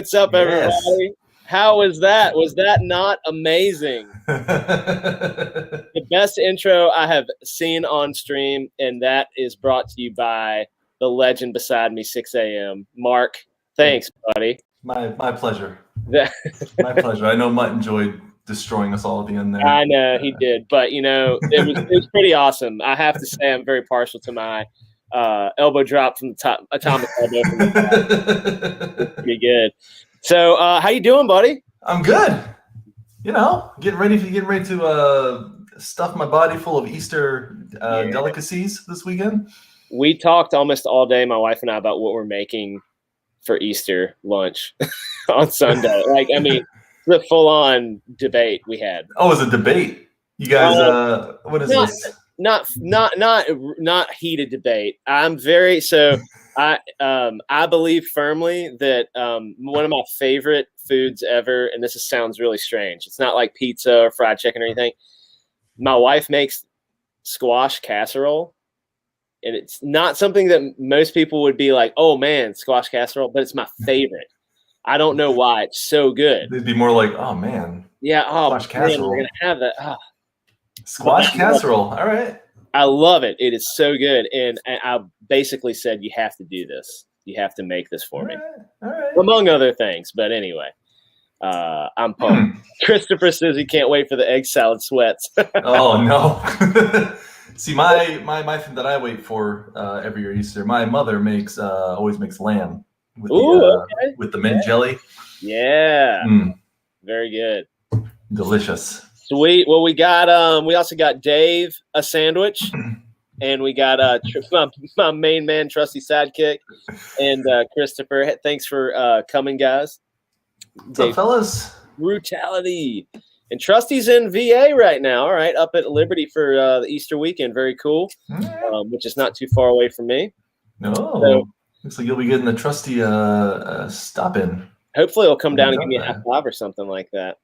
What's up, Yes. everybody? How was that? Was that not amazing? The best intro I have seen on stream, and that is brought to you by the legend beside me, 6 a.m. Mark, thanks, buddy. My pleasure. My pleasure. I know Mutt enjoyed destroying us all at the end there. I know he did, but it was pretty awesome. I have to say, I'm very partial to my elbow drop from the top, atomic elbow from the top. It's pretty good. So, how you doing, buddy? I'm good. Getting ready to stuff my body full of Easter delicacies this weekend. We talked almost all day, my wife and I, about what we're making for Easter lunch on Sunday. The full-on debate we had. Oh, it was a debate. You guys, what is this? Not heated debate. I believe firmly that one of my favorite foods ever, and sounds really strange. It's not like pizza or fried chicken or anything. My wife makes squash casserole, and it's not something that most people would be like, "Oh man, squash casserole," but it's my favorite. I don't know why. It's so good. They'd be more like, "Oh man, yeah, squash casserole. Man, we're gonna have that." Oh. Squash casserole. All right. I love it. It is so good. And I basically said, you have to do this. You have to make this for me. All right. Among other things. But anyway, I'm pumped. Christopher says he can't wait for the egg salad sweats. Oh, no. See, my thing that I wait for every year Easter, my mother always makes lamb with the mint jelly. Yeah. Very good. Delicious. Sweet. Well, we also got Dave a sandwich, and we got my main man, trusty sidekick, and Christopher. Thanks for coming, guys. What's up, fellas? Brutality. And Trusty's in VA right now. All right, up at Liberty for the Easter weekend. Very cool. Which is not too far away from me. No, so, looks like you'll be getting the Trusty stop in. Hopefully, he'll come down and give me a high five or something like that.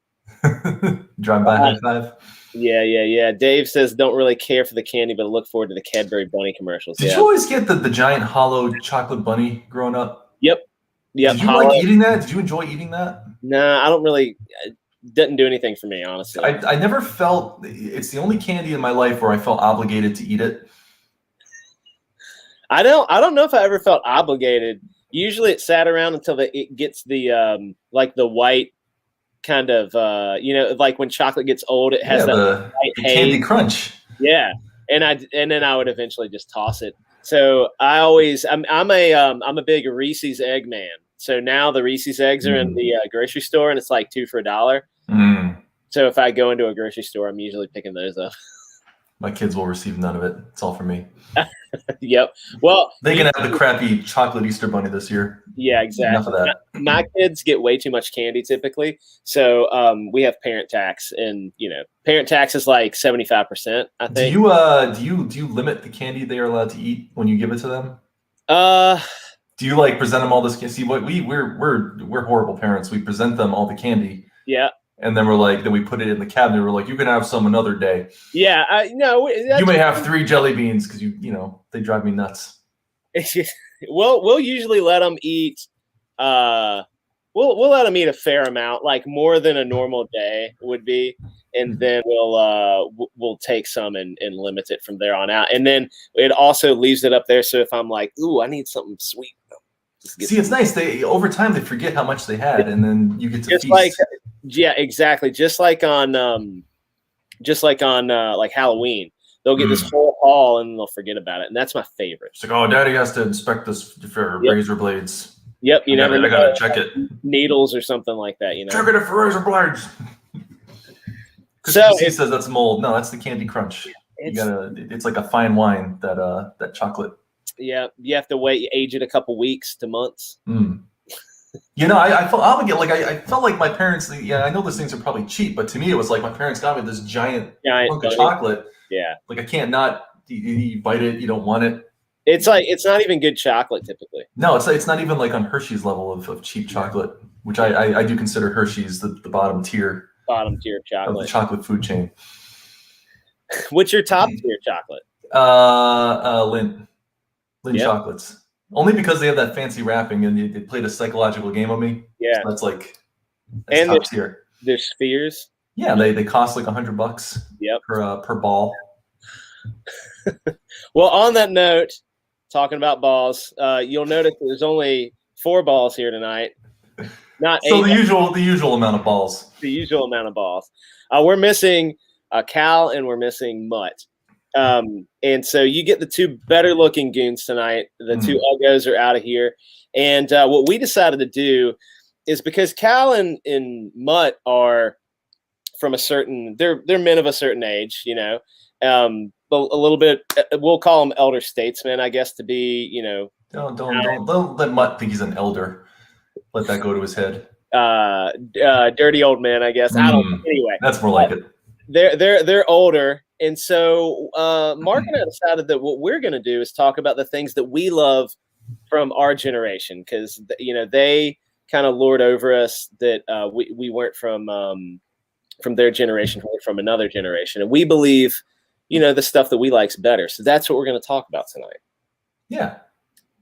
Drive by high five. Yeah. Dave says don't really care for the candy, but look forward to the Cadbury Bunny commercials. Did you always get the giant hollow chocolate bunny growing up? Yep. Did you like eating that? Did you enjoy eating that? Nah, I don't really. It didn't do anything for me, honestly. I never felt. It's the only candy in my life where I felt obligated to eat it. I don't know if I ever felt obligated. Usually, it sat around until it gets the the white. Kind of, like when chocolate gets old, it has the Candy Crunch. Yeah, and then I would eventually just toss it. So I'm a big Reese's egg man. So now the Reese's eggs are in the grocery store, and it's like $2 for $1. So if I go into a grocery store, I'm usually picking those up. My kids will receive none of it. It's all for me. Yep. Well, they can have the crappy chocolate Easter bunny this year. Yeah, exactly. Enough of that. My kids get way too much candy typically, so we have parent tax, and parent tax is like 75%. I think. Do you limit the candy they are allowed to eat when you give it to them? Do you present them all this candy? See, what we're horrible parents. We present them all the candy. Yeah. And then then we put it in the cabinet. We're like, you can have some another day. Yeah, you may have 3 jelly beans because they drive me nuts. We'll usually let them eat. We'll let them eat a fair amount, like more than a normal day would be, and then we'll take some and limit it from there on out. And then it also leaves it up there. So if I'm like, ooh, I need something sweet. See, it's nice. Over time they forget how much they had, and then you get to feast. Yeah, exactly. Just like on Halloween, they'll get this whole haul and they'll forget about it, and that's my favorite. It's like, oh, Daddy has to inspect this for razor blades. Yep, I gotta check it. Needles or something like that. Check it for razor blades. So he says that's mold. No, that's the Candy Crunch. It's like a fine wine, that chocolate. Yeah, you have to age it a couple weeks to months. I felt obligated. I felt like my parents. I know those things are probably cheap, but to me, it was like my parents got me this giant hunk of chocolate. Yeah, I can't not. You bite it, you don't want it. It's not even good chocolate typically. No, it's not even like on Hershey's level of cheap chocolate, which I do consider Hershey's the bottom tier. Bottom tier chocolate. Of the chocolate food chain. What's your top tier chocolate? Lindt chocolates. Only because they have that fancy wrapping and they played a psychological game on me. Yeah. So that's top tier. There's spheres. Yeah, they cost like $100 per ball. Well, on that note, talking about balls, you'll notice there's only 4 balls here tonight. Not so 8. The usual amount of balls. The usual amount of balls. We're missing Cal and we're missing Mutt. And so you get the 2 better looking goons tonight. The 2 uggos are out of here. And what we decided to do is, because Cal and Mutt are from a certain, they're men of a certain age, you know, a little bit, we'll call them elder statesmen, I guess, to be, you know. Don't let Mutt think he's an elder. Let that go to his head. Dirty old man, I guess. I don't know. Anyway, that's more like it. They're older. And so Mark and I decided that what we're going to do is talk about the things that we love from our generation, because, you know, they kind of lord over us, that we weren't from their generation, we're from another generation. And we believe, you know, the stuff that we like's better. So that's what we're going to talk about tonight. Yeah.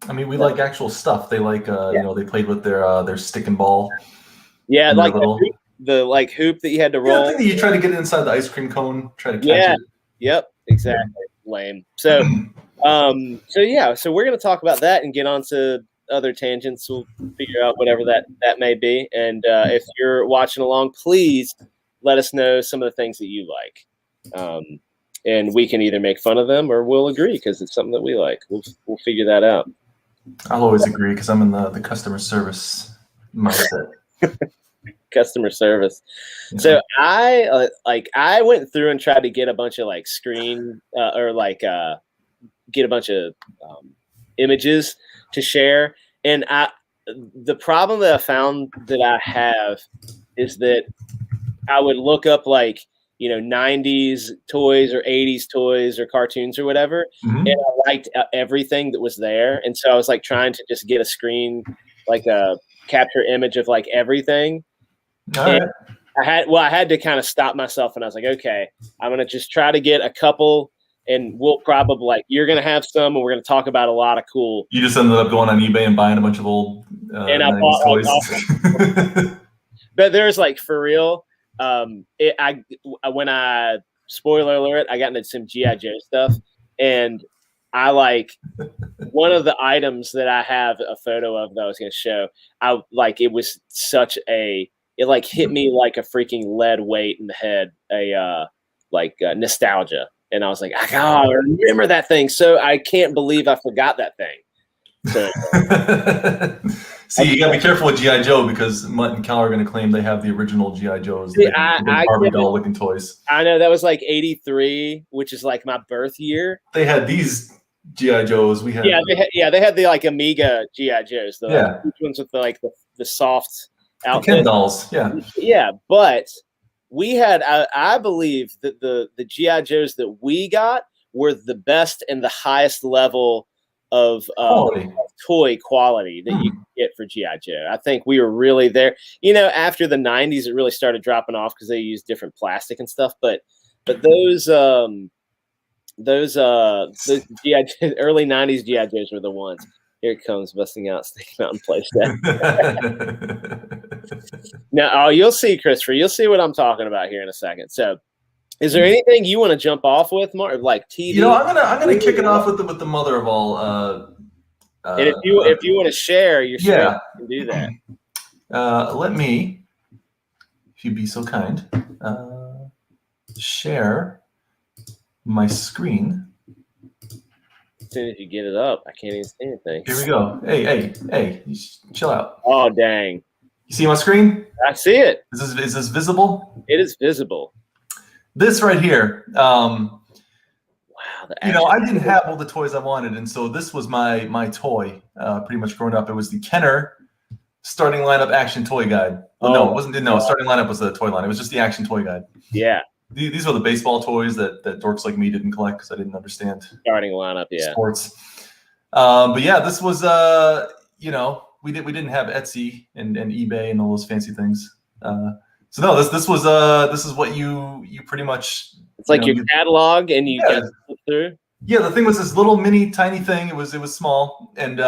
I mean, we like actual stuff. They like, you know, they played with their stick and ball. Yeah, like the hoop that you had to roll. Yeah, the thing that you try to get inside the ice cream cone, try to catch it. Yep, exactly. Lame. So, so we're going to talk about that and get on to other tangents. We'll figure out whatever that may be. And if you're watching along, please let us know some of the things that you like. And we can either make fun of them or we'll agree because it's something that we like. We'll figure that out. I'll always agree because I'm in the customer service mindset. Customer service. Yeah. So I went through and tried to get a bunch of like screen get a bunch of images to share. And the problem that I found that I have is that I would look up like, you know, 90s toys or 80s toys or cartoons or whatever. And I liked everything that was there. And so I was like trying to just get a screen, like a capture image of like everything. All right. I had to kind of stop myself, and I was like, okay, I'm going to just try to get a couple, and we'll probably like, you're going to have some, and we're going to talk about a lot of cool. You just ended up going on eBay and buying a bunch of old and I bought toys. But there's like, for real, when I spoiler alert, I got into some G.I. Joe stuff, and I like one of the items that I have a photo of that I was going to show. It was such it like hit me like a freaking lead weight in the head, nostalgia. And I was like, I remember that thing. So I can't believe I forgot that thing. So, see, you gotta be careful with G.I. Joe because Mutt and Cal are going to claim they have the original G.I. Joes, the Barbie doll looking toys. I know that was like 83, which is like my birth year. They had these G.I. Joes. We had they had the like Amiga G.I. Joes, the ones with the soft outfit. The Ken dolls, yeah. But we had, I believe that the G.I. Joes that we got were the best and the highest level of toy quality that you can get for G.I. Joe. I think we were really there. You know, after the 90s, it really started dropping off because they used different plastic and stuff. But those G.I. early 90s G.I. Joes were the ones. Here it comes, busting out Snake Mountain playset. Now, you'll see, Christopher. You'll see what I'm talking about here in a second. So, is there anything you want to jump off with, Mark? Like TV? You know, I'm gonna kick it off with the mother of all. And if you want to share your screen, you can do that. Let me, if you'd be so kind, share my screen. As soon as you get it up, I can't even see anything. Here we go. Hey, chill out. Oh, dang. You see my screen? I see it. Is this visible? It is visible. This right here. Wow. I didn't have all the toys I wanted, and so this was my toy. Pretty much growing up, it was the Kenner starting lineup action toy guide. Well, no, it wasn't. No, starting lineup was the toy line. It was just the action toy guide. Yeah. These were the baseball toys that dorks like me didn't collect because I didn't understand starting lineup, sports. But yeah, this was we didn't have Etsy and eBay and all those fancy things. So no, this is what you pretty much. It's like your catalog, and you just flip through. Yeah, the thing was this little mini tiny thing. It was small, and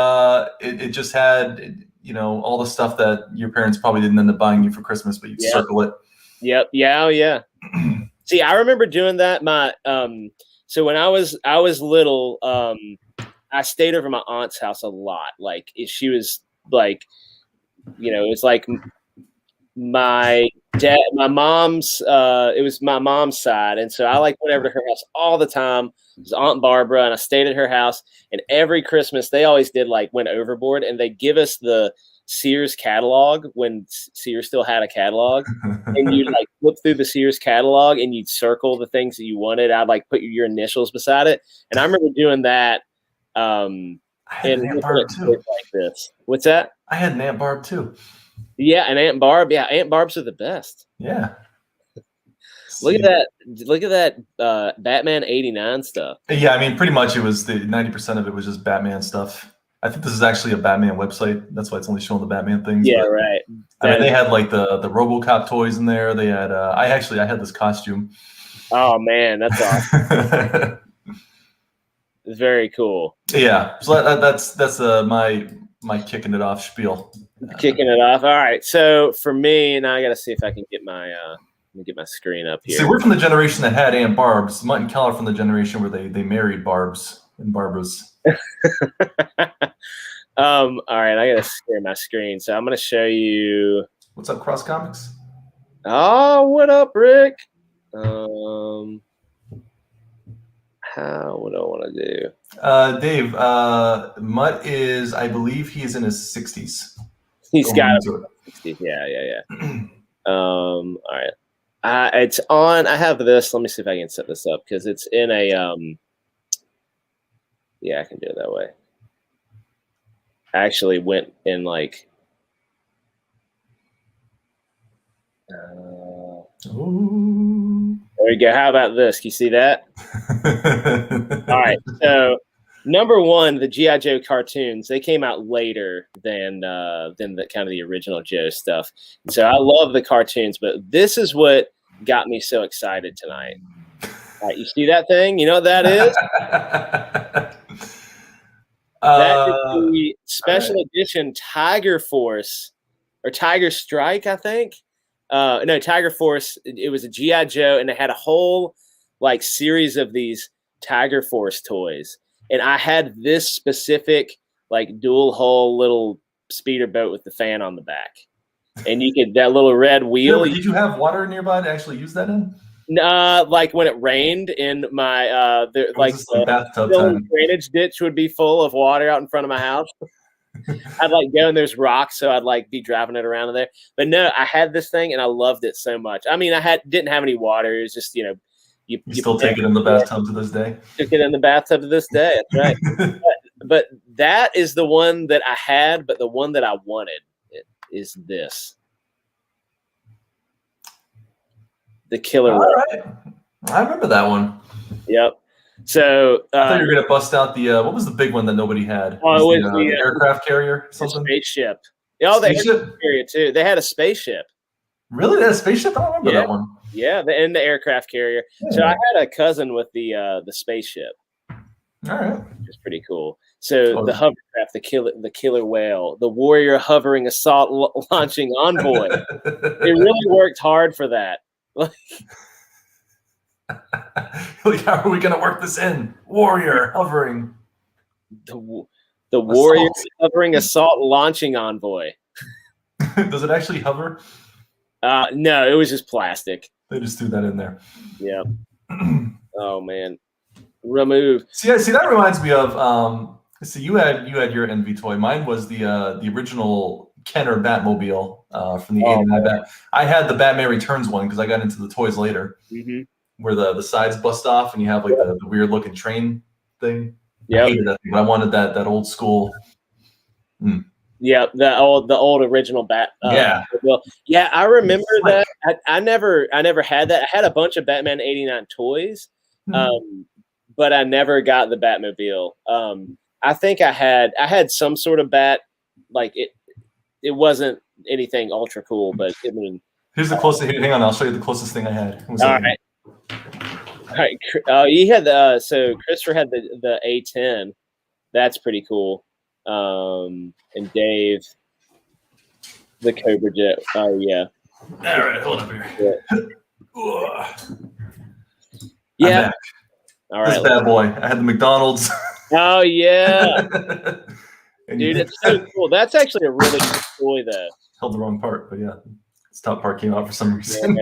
it just had all the stuff that your parents probably didn't end up buying you for Christmas, but you'd circle it. Yep. Yeah. Oh, yeah. See, I remember doing that. So when I was little, I stayed over my aunt's house a lot. Like she was like, it was like my mom's. It was my mom's side, and so I went over to her house all the time. It was Aunt Barbara, and I stayed at her house. And every Christmas, they always did went overboard, and they give us the Sears catalog when Sears still had a catalog, and you'd flip through the Sears catalog and you'd circle the things that you wanted. I'd put your initials beside it, and I remember doing that. And Aunt Barb too. Like this. What's that? I had an Aunt Barb too. Yeah, and Aunt Barb. Yeah, Aunt Barb's are the best. Yeah. Look at that Batman '89 stuff. Yeah, I mean, pretty much it was 90% of it was just Batman stuff. I think this is actually a Batman website. That's why it's only showing the Batman things. Yeah, right. I mean, they had the RoboCop toys in there. They had I had this costume. Oh man, that's awesome. It's very cool. Yeah, so that's my kicking it off spiel. Kicking it off. All right. So for me, now I got to see if I can get my let me get my screen up here. See, we're from the generation that had Aunt Barb's. Mutt and Cal are from the generation where they married Barb's and Barbaras. All right, I gotta share my screen, so I'm gonna show you. What's up, Cross Comics? Oh, what up, Rick? What do I want to do? Dave, Mutt is, I believe, he's in his 60s. He's got to be 60s. Yeah. All right. It's on. I have this. Let me see if I can set this up because it's in a. Yeah, I can do it that way. I actually went in there we go. How about this? Can you see that? All right. So number one, the G.I. Joe cartoons, they came out later than the kind of the original Joe stuff. So I love the cartoons, but this is what got me so excited tonight. All right, you see that thing? You know what that is? That is the special edition Tiger Force or Tiger Strike, I think. No, Tiger Force. It was a G.I. Joe, and it had a whole series of these Tiger Force toys. And I had this specific dual hull little speeder boat with the fan on the back, and you could that little red wheel. Did you have water nearby to actually use that in? When it rained in my the bathtub time. Drainage ditch would be full of water out in front of my house. I'd go and there's rocks, so I'd be driving it around in there. But no, I had this thing and I loved it so much. I mean, didn't have any water. It was just you still take it in the bathtub to this day. Took it in the bathtub to this day. That's right. but that is the one that I had. But the one that I wanted is this. The Killer. All right. I remember that one. Yep. So I thought you were going to bust out the what was the big one that nobody had? Oh, it was the aircraft carrier, something. Spaceship. Oh, the aircraft carrier too. They had a spaceship. Really, they had a spaceship? I don't remember that one. Yeah, and the aircraft carrier. Yeah. So I had a cousin with the spaceship. All right, it's pretty cool. So the hovercraft, the killer whale, the warrior hovering assault launching envoy. They really worked hard for that. How are we going to work this in? Warrior hovering. The warrior hovering assault launching envoy. Does it actually hover? No, it was just plastic. They just threw that in there. Yeah. Oh man. Remove. See, that reminds me of. So you had your envy toy. Mine was the original Kenner Batmobile from the '89 Bat. I had the Batman Returns one because I got into the toys later, where the sides bust off and you have the weird looking train thing. Yeah, I hated that thing, but I wanted that old school. Yeah, the old original Bat. Yeah, I remember that. I never had that. I had a bunch of Batman '89 toys, but I never got the Batmobile. I think I had some sort of bat, it wasn't anything ultra cool, but I mean. Here's the closest. Hang on, I'll show you the closest thing I had. All right. right. He had so Christopher had the A10. That's pretty cool. And Dave, the Cobra Jet. Oh yeah. All right, hold up here. Yeah. All right. This bad boy. I had the McDonald's. Oh yeah. Dude, it's so cool. That's actually a really cool toy, though. Held the wrong part, but yeah, this top part came out for some reason.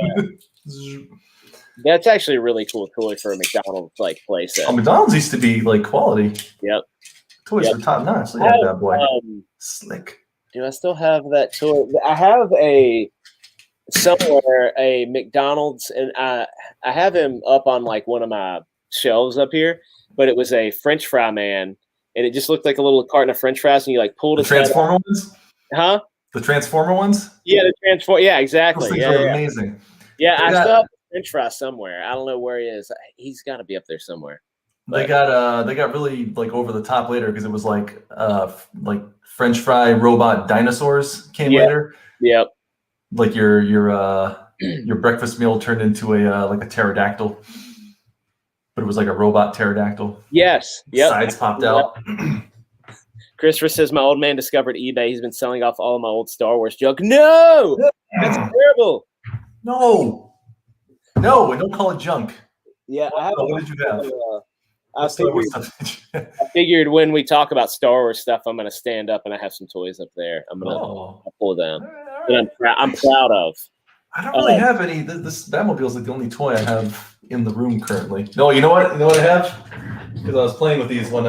Yeah. That's actually a really cool toy for a McDonald's playset. Oh, McDonald's used to be quality. Yep. Toys were top notch. Look at that boy. Slick. Do I still have that toy? I have somewhere a McDonald's, and I have him up on one of my shelves up here. But it was a French fry man, and it just looked like a little carton of French fries, and you pulled the Transformer ones. Huh? The Transformer ones. Yeah, the Transformer. Yeah, exactly. Those things are amazing. Yeah, I still have French fry somewhere. I don't know where he is. He's got to be up there somewhere. But they got really over the top later because it was like French fry robot dinosaurs came later. Yep. Like your breakfast meal turned into a pterodactyl. But it was like a robot pterodactyl. Yes. Yep. Sides popped out. Christopher says my old man discovered eBay. He's been selling off all of my old Star Wars junk. No, that's terrible. No, and don't call it junk. Yeah, what did you have? I figured when we talk about Star Wars stuff, I'm going to stand up and I have some toys up there. I'm going to pull them. That I'm proud of. I don't really have any. This Batmobile is the only toy I have in the room currently. No, you know what? You know what I have? Because I was playing with these when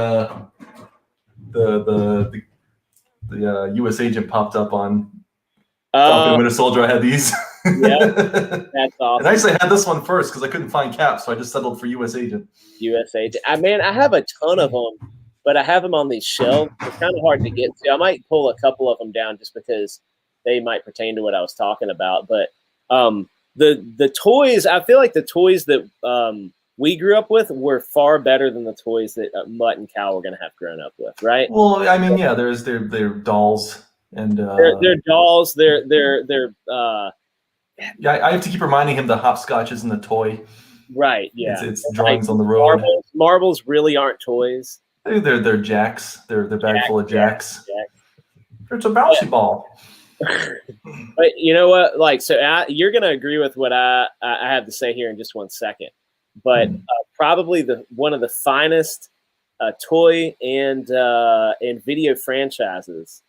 the U.S. agent popped up on Falcon and Winter Soldier. I had these. Yeah, that's awesome. And I actually had this one first because I couldn't find Cap, so I just settled for U.S. agent. U.S. agent. I have a ton of them, but I have them on these shelves. It's kind of hard to get to. I might pull a couple of them down just because they might pertain to what I was talking about, but. The toys, I feel like the toys that we grew up with were far better than the toys that Mutt and Cal were going to have grown up with, right? Well, I mean, yeah, they're dolls and they're dolls. They're I have to keep reminding him the hopscotch isn't a toy. Right. Yeah. It's drawings on the road. Marbles really aren't toys. They're jacks. They're bag full of jacks. It's a bouncy ball. But you know what? You're going to agree with what I have to say here in just 1 second. But probably one of the finest toy and video franchises,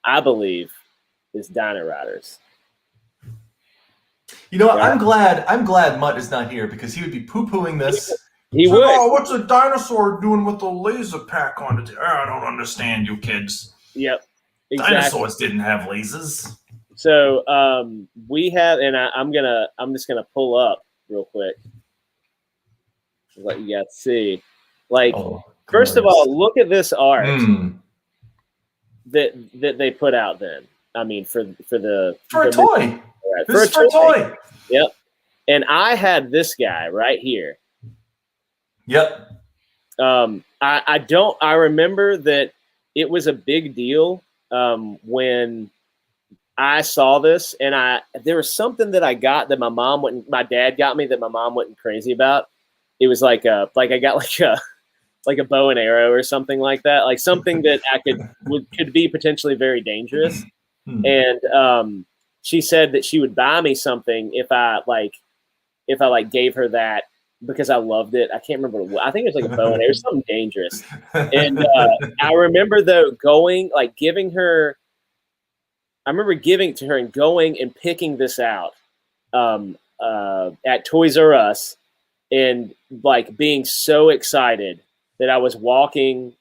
I believe, is Dino Riders. You know what? Yeah. I'm glad Mutt is not here because he would be poo-pooing this. He would. Oh, what's a dinosaur doing with a laser pack on it? I don't understand, you kids. Yep. Exactly. Dinosaurs didn't have lasers. So we have, and I'm just gonna pull up real quick, let you guys see. First of all, look at this art that they put out. Then I mean, for a toy. For a toy. Yep. And I had this guy right here. Yep. I remember that it was a big deal. When I saw this, and there was something that I got that my dad got me that my mom wasn't crazy about. It was I got a bow and arrow or something like that, like something that I could be potentially very dangerous. And she said that she would buy me something if I gave her that because I loved it. I can't remember. I think it was a bow and arrow, something dangerous. And I remember though giving her. I remember giving it to her and going and picking this out at Toys R Us, and being so excited that I was walking,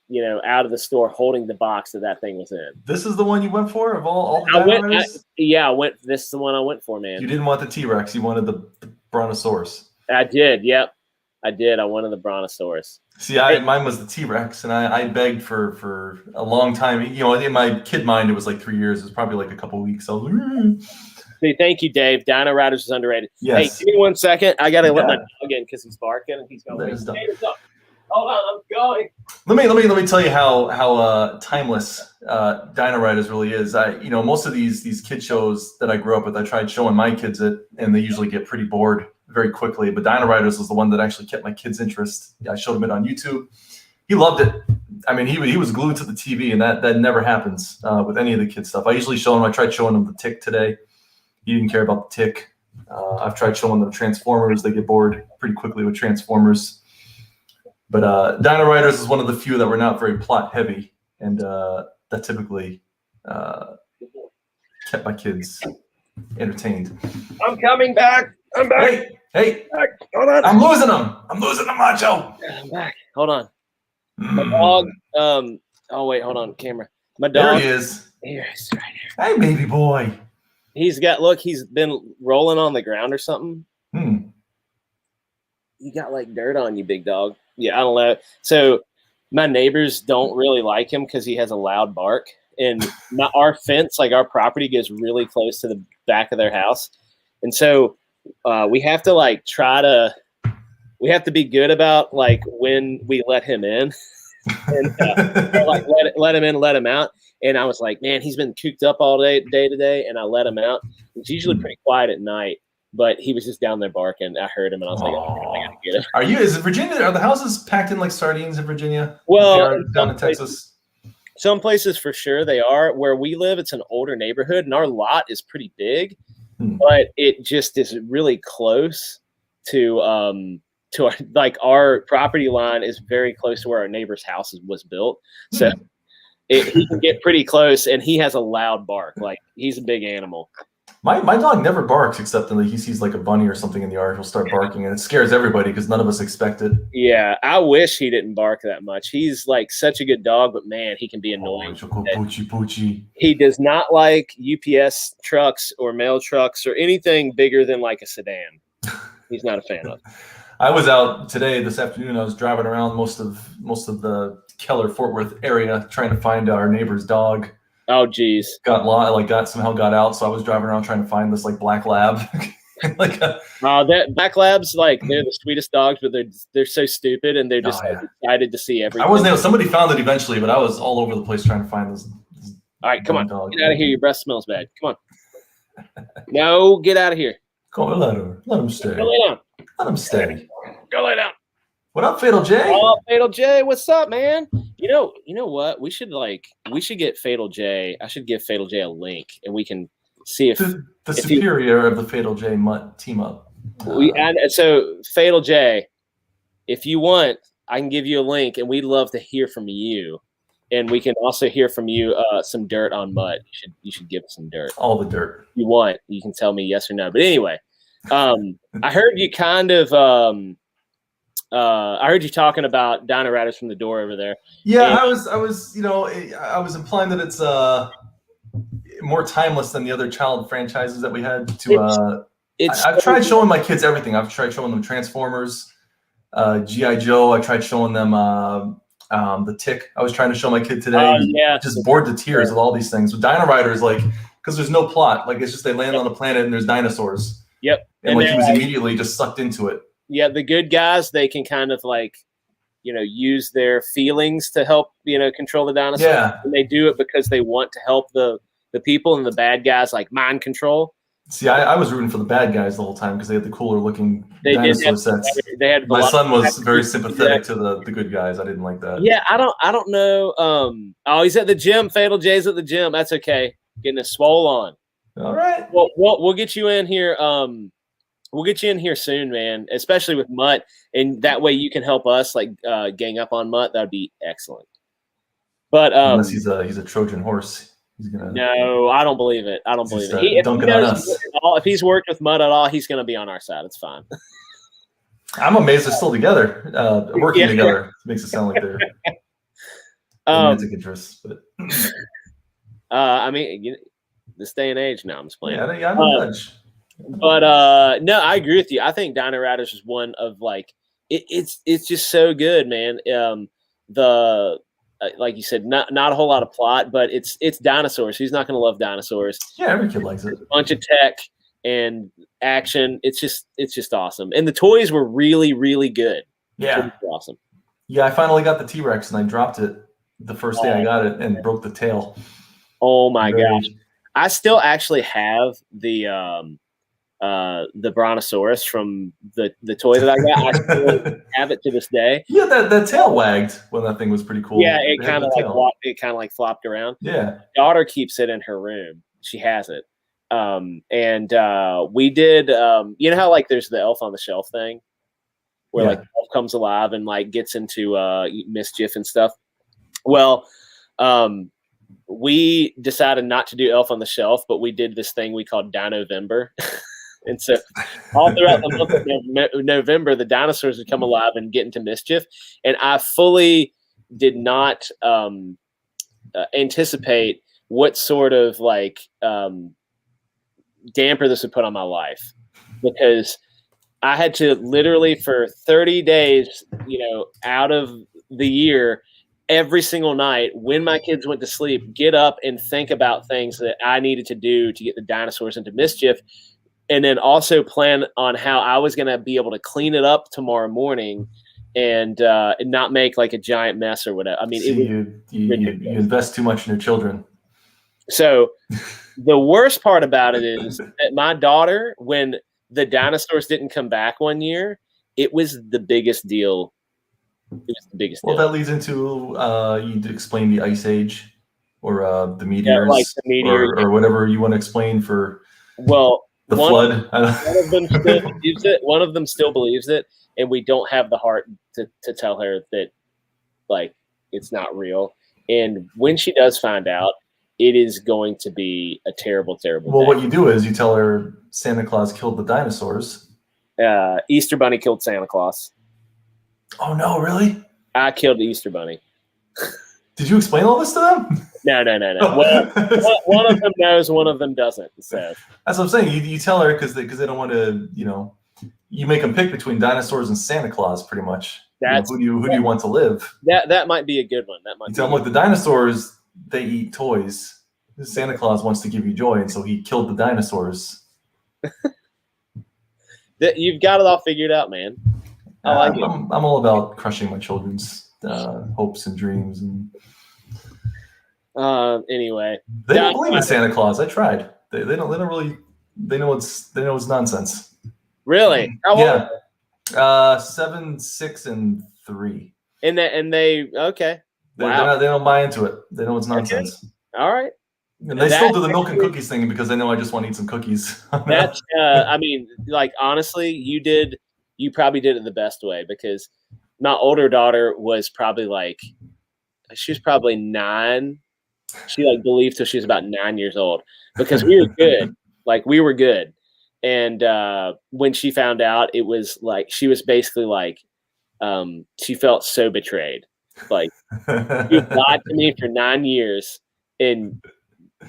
out of the store holding the box that thing was in. This is the one you went for of all the dinosaurs? I went. This is the one I went for, man. You didn't want the T-Rex. You wanted the Brontosaurus. I did. Yep, I did. I wanted the Brontosaurus. See, mine was the T-Rex, and I begged for a long time. In my kid mind, it was 3 years. It was probably a couple weeks. So, see, thank you, Dave. Dino Riders is underrated. Yes. Hey, give me 1 second. I gotta let my dog in because he's barking and he's going. Hold on, I'm going. Let me tell you how timeless Dino Riders really is. Most of these kid shows that I grew up with, I tried showing my kids it, and they usually get pretty bored very quickly. But Dino Riders was the one that actually kept my kid's interest. I showed him it on YouTube. He loved it. I mean, he was glued to the TV, and that never happens with any of the kids stuff. I usually show him. I tried showing him the Tick today. He didn't care about the Tick. I've tried showing them Transformers. They get bored pretty quickly with Transformers. But Dino Riders is one of the few that were not very plot heavy, and that typically kept my kids entertained. I'm coming back. I'm back. Hey. Back. Hold on. I'm losing them, Macho. I'm back. Hold on. My dog. Oh wait, hold on, camera. My dog. There he is. Here, he's right here. Hey, baby boy. He's been rolling on the ground or something. You got like dirt on you, big dog. Yeah, I don't know. So my neighbors don't really like him because he has a loud bark. And our fence, like our property, goes really close to the back of their house. And so we have to we have to be good about like when we let him in. And like let him in, let him out. And I was like, man, he's been cooped up all day today, and I let him out. It's usually pretty quiet at night, but he was just down there barking. I heard him, and I was like, oh, I gotta get him. Is it Virginia? Are the houses packed in like sardines in Virginia? Well, down in Texas. Some places for sure they are. Where we live, it's an older neighborhood, and our lot is pretty big, but it just is really close to our property line is very close to where our neighbor's house was built. So he can get pretty close, and he has a loud bark. Like he's a big animal. My dog never barks except when he sees like a bunny or something in the yard. He'll start barking, and it scares everybody because none of us expect it. Yeah, I wish he didn't bark that much. He's like such a good dog, but man, he can be annoying. Poochie. He does not like UPS trucks or mail trucks or anything bigger than like a sedan. He's not a fan of. I was out this afternoon. I was driving around most of the Keller Fort Worth area trying to find our neighbor's dog. Oh geez. Somehow got out. So I was driving around trying to find this like black lab. That black labs, like they're the sweetest dogs, but they're so stupid, and they're just excited to see everything. I wasn't able. Somebody found it eventually, but I was all over the place trying to find this all right, come on. Dog. Get out of here. Your breath smells bad. Come on. No, get out of here. Go let him stay. Go lay down. Let him stay. Go lay down. What up, Fatal J? Oh, Fatal J, what's up, man? You know what? We should get Fatal J. I should give Fatal J a link, and we can see if the superior of the Fatal J Mutt team up. So Fatal J, if you want, I can give you a link, and we'd love to hear from you, and we can also hear from you some dirt on Mutt. You should give us some dirt. All the dirt you want. You can tell me yes or no. But anyway, I heard you kind of. I heard you talking about Dino Riders from the door over there. Yeah, I was implying that it's more timeless than the other child franchises that we had. I've tried showing my kids everything. I've tried showing them Transformers, G.I. Joe. I tried showing them the Tick. I was trying to show my kid today. Just bored to tears with all these things. With Dino Riders, because there's no plot. Like it's just they land on a planet and there's dinosaurs. Yep. And he was immediately just sucked into it. Yeah, the good guys, they can kind of use their feelings to help, control the dinosaurs. Yeah. And they do it because they want to help the people, and the bad guys like mind control. See, I was rooting for the bad guys the whole time because they had the cooler looking dinosaur sets. My son was very sympathetic to the good guys. I didn't like that. Yeah, I don't know. He's at the gym. Fatal J's at the gym. That's okay. Getting a swole on. All right. Well, we'll get you in here. We'll get you in here soon, man, especially with Mutt. And that way you can help us gang up on Mutt. That'd be excellent. But unless he's a Trojan horse. No, I don't believe it. I don't believe it. If he's worked with Mutt at all, he's going to be on our side. It's fine. I'm amazed they're still together, working together. It makes it sound like they're romantic interests. But I mean, this day and age, now I'm just playing. Yeah, I don't judge. But no, I agree with you. I think Dino Riders is one of it's just so good, man. Like you said, not a whole lot of plot, but it's dinosaurs. Who's not going to love dinosaurs? Yeah, every kid likes it. A bunch of tech and action. It's just awesome. And the toys were really, really good. Yeah, awesome. Yeah, I finally got the T-Rex and I dropped it the first day I got it and broke the tail. Oh my gosh! I still actually have the the Brontosaurus from the toy that I got. I still have it to this day. Yeah, that tail wagged when that thing was pretty cool. Yeah, it kind of like flopped around. Yeah. My daughter keeps it in her room. She has it. We did you know how like there's the Elf on the Shelf thing where like the elf comes alive and like gets into mischief and stuff. Well, we decided not to do Elf on the Shelf, but we did this thing we called Dino-vember. And so all throughout the month of November, the dinosaurs would come alive and get into mischief. And I fully did not anticipate what sort of like damper this would put on my life, because I had to literally for 30 days, out of the year, every single night when my kids went to sleep, get up and think about things that I needed to do to get the dinosaurs into mischief. And then also plan on how I was going to be able to clean it up tomorrow morning and not make like a giant mess or whatever. I mean, you invest too much in your children. So the worst part about it is that my daughter, when the dinosaurs didn't come back one year, it was the biggest deal. Well, that leads into you explain the Ice Age or the meteors, like the meteor, or whatever you want to explain for. Well, the flood. One of them still believes it. One of them still believes it, and we don't have the heart to tell her that, like, it's not real. And when she does find out, it is going to be a terrible, terrible Well, day. What you do is you tell her Santa Claus killed the dinosaurs. Easter Bunny killed Santa Claus. Oh, no, really? I killed the Easter Bunny. Did you explain all this to them? No. Well, one of them knows, one of them doesn't. So that's what I'm saying. You tell her because they don't want to, you make them pick between dinosaurs and Santa Claus pretty much. Who do you want to live? That might be a good one. You tell them, look, the dinosaurs, they eat toys. Santa Claus wants to give you joy, and so he killed the dinosaurs. You've got it all figured out, man. I like it. I'm all about crushing my children's hopes and dreams. And anyway, they don't believe in Santa Claus. I tried. They don't really. They know it's nonsense. Really? Yeah. 7, 6, and 3. And they okay. Wow. They don't buy into it. They know it's nonsense. Okay. All right. And they still do the milk and cookies thing because they know I just want to eat some cookies. That's I mean, like, honestly, you probably did it the best way, because my older daughter was probably like, she was probably 9. She like believed till she was about 9 years old, because we were good. Like, we were good. And when she found out, it was like, she was basically like, she felt so betrayed. Like, you lied to me for 9 years, and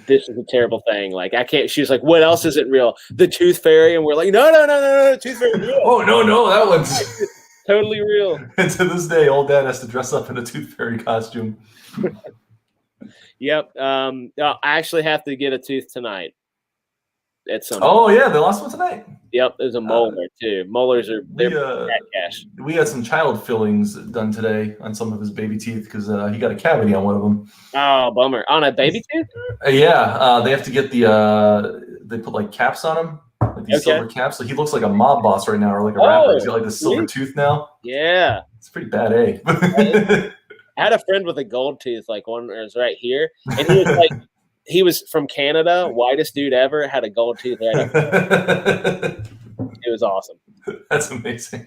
this is a terrible thing. Like, I can't. She was like, "What else isn't real? The Tooth Fairy." And we're like, "No, Tooth Fairy real." Oh no, that one's totally real. And to this day, old dad has to dress up in a Tooth Fairy costume. Yep. I actually have to get a tooth tonight. At some Oh yeah, they lost one tonight. Yep, there's a molar too. Molars are cash. We had some child fillings done today on some of his baby teeth because he got a cavity on one of them. Oh, bummer! On a baby tooth? Yeah, they have to get they put like caps on him, like these silver caps. So he looks like a mob boss right now, or like a rapper. He's got like this silver tooth now. Yeah, it's pretty bad, eh? I had a friend with a gold tooth, like one that was right here, and he was like. He was from Canada, whitest dude ever, had a gold tooth right up. It was awesome. That's amazing.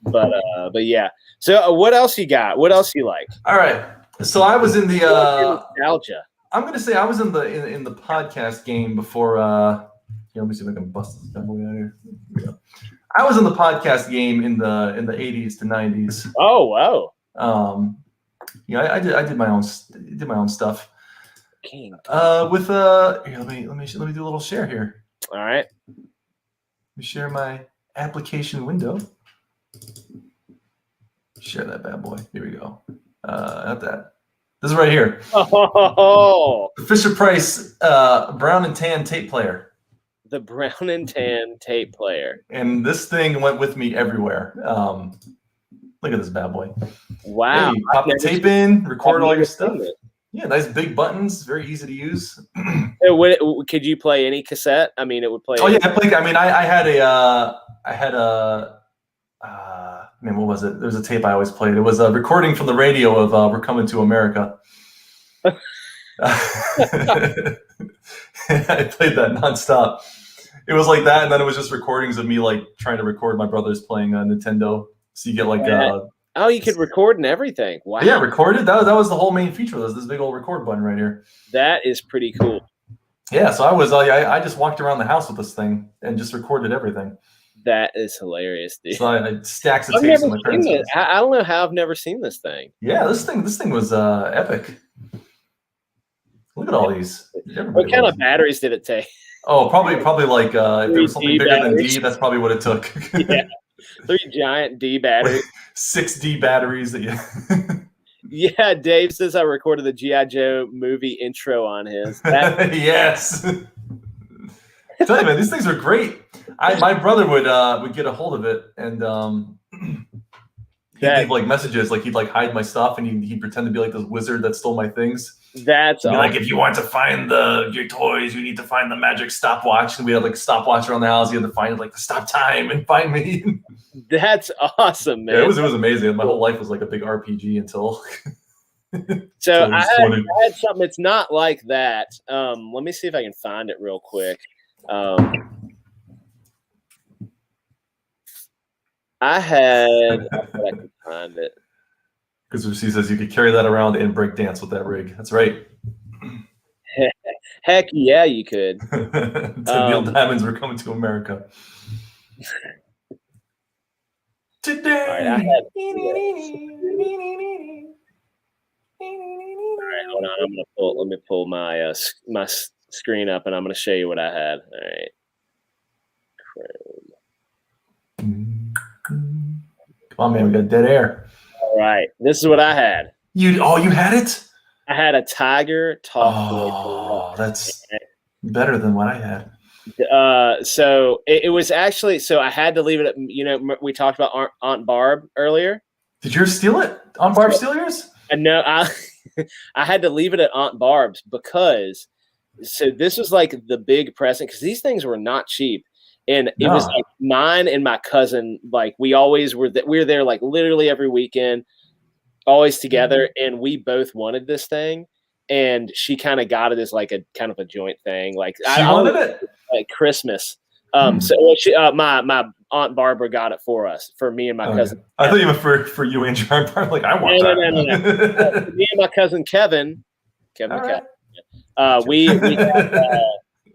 But yeah. So what else you got? What else you like? All right. So I was in the nostalgia. I'm gonna say I was in the podcast game before let me see if I can bust this double out here. I was in the podcast game in the 80s to 90s. Oh wow. I did my own stuff. King. With here, let me do a little share here. All right. Let me share my application window. Share that bad boy. Here we go. Not that. This is right here. Oh. The Fisher-Price brown and tan tape player. The brown and tan tape player. And this thing went with me everywhere. Look at this bad boy. Wow. Hey, pop the tape in, record all your stuff. Yeah, nice big buttons, very easy to use. Could you play any cassette? I mean, it would play. Oh yeah, I played. I mean, I had a man, what was it? There's a tape I always played. It was a recording from the radio of "We're Coming to America." I played that nonstop. It was like that, and then it was just recordings of me like trying to record my brothers playing Nintendo. So you get like oh, you could record and everything. Wow. Yeah, recorded. That was the whole main feature. There's this big old record button right here. That is pretty cool. Yeah, so I just walked around the house with this thing and just recorded everything. That is hilarious, dude. So I stacks of tapes in my parents' house. I don't know how I've never seen this thing. Yeah, this thing was epic. Look at all these. What kind of batteries did it take? Oh, probably like if there was something bigger than D, that's probably what it took. Yeah, 3 giant D batteries. 6 D batteries that you. Yeah, Dave says I recorded the G.I. Joe movie intro on his. Yes. Tell you, man, these things are great. My brother would get a hold of it, and he'd leave like messages, like he'd like hide my stuff, and he'd pretend to be like this wizard that stole my things. That's awesome. Like, if you want to find your toys, you need to find the magic stopwatch. And we had like a stopwatch around the house. You had to find like the stop time and find me. That's awesome, man. Yeah, it was amazing. My whole life was like a big RPG until. So I had something. It's not like that. Let me see if I can find it real quick. I could find it. Because she says you could carry that around and break dance with that rig. That's right. Heck yeah, you could. Neil Diamonds were coming to America. Today. All right, hold on. Let me pull my my screen up, and I'm going to show you what I had. All right. Come on, man. We got dead air. All right. This is what I had. You had it? I had a Tiger Talk Boy. Oh, that's better than what I had. So it was actually, so I had to leave it at, we talked about Aunt Barb earlier. Did yours steal it? Aunt Barb steal yours? No, I had to leave it at Aunt Barb's because, so this was like the big present, because these things were not cheap. And it was like mine and my cousin, like we always were, we were there like literally every weekend, always together. And we both wanted this thing. And she kind of got it as like a kind of a joint thing. Like she wanted it like Christmas. So my Aunt Barbara got it for us, for me and my cousin. I thought you meant for you and your Aunt Barbara. Like, I want that. No. Me and my cousin Kevin. Right.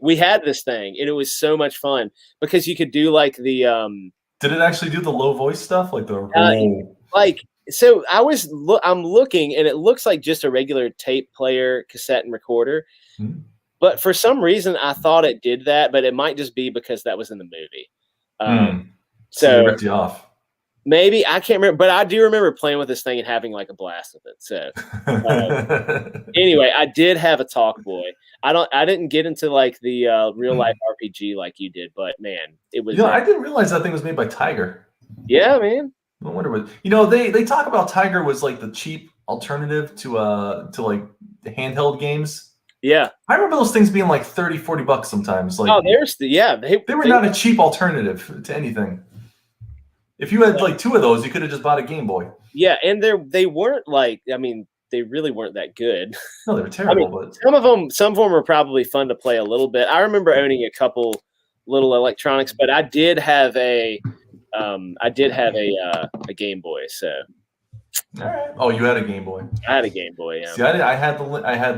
We had this thing, and it was so much fun because you could do like the. Did it actually do the low voice stuff, like the? So I'm looking, and it looks like just a regular tape player, cassette, and recorder. Mm-hmm. But for some reason, I thought it did that, but it might just be because that was in the movie. So it ripped you off. Maybe, I can't remember, but I do remember playing with this thing and having like a blast with it. So anyway, I did have a Talk Boy. I didn't get into like the real life RPG like you did, but man, it was. I didn't realize that thing was made by Tiger. Yeah, man. I wonder what they talk about. Tiger was like the cheap alternative to like the handheld games. Yeah, I remember those things being like $30-$40 sometimes. Like, they were not a cheap alternative to anything. If you had like 2 of those, you could have just bought a Game Boy. Yeah, and they weren't like, I mean, they really weren't that good. No, they were terrible. But some of them were probably fun to play a little bit. I remember owning a couple little electronics, but I did have a Game Boy. So. All right. Oh, you had a Game Boy. I had a Game Boy. Yeah. See, I had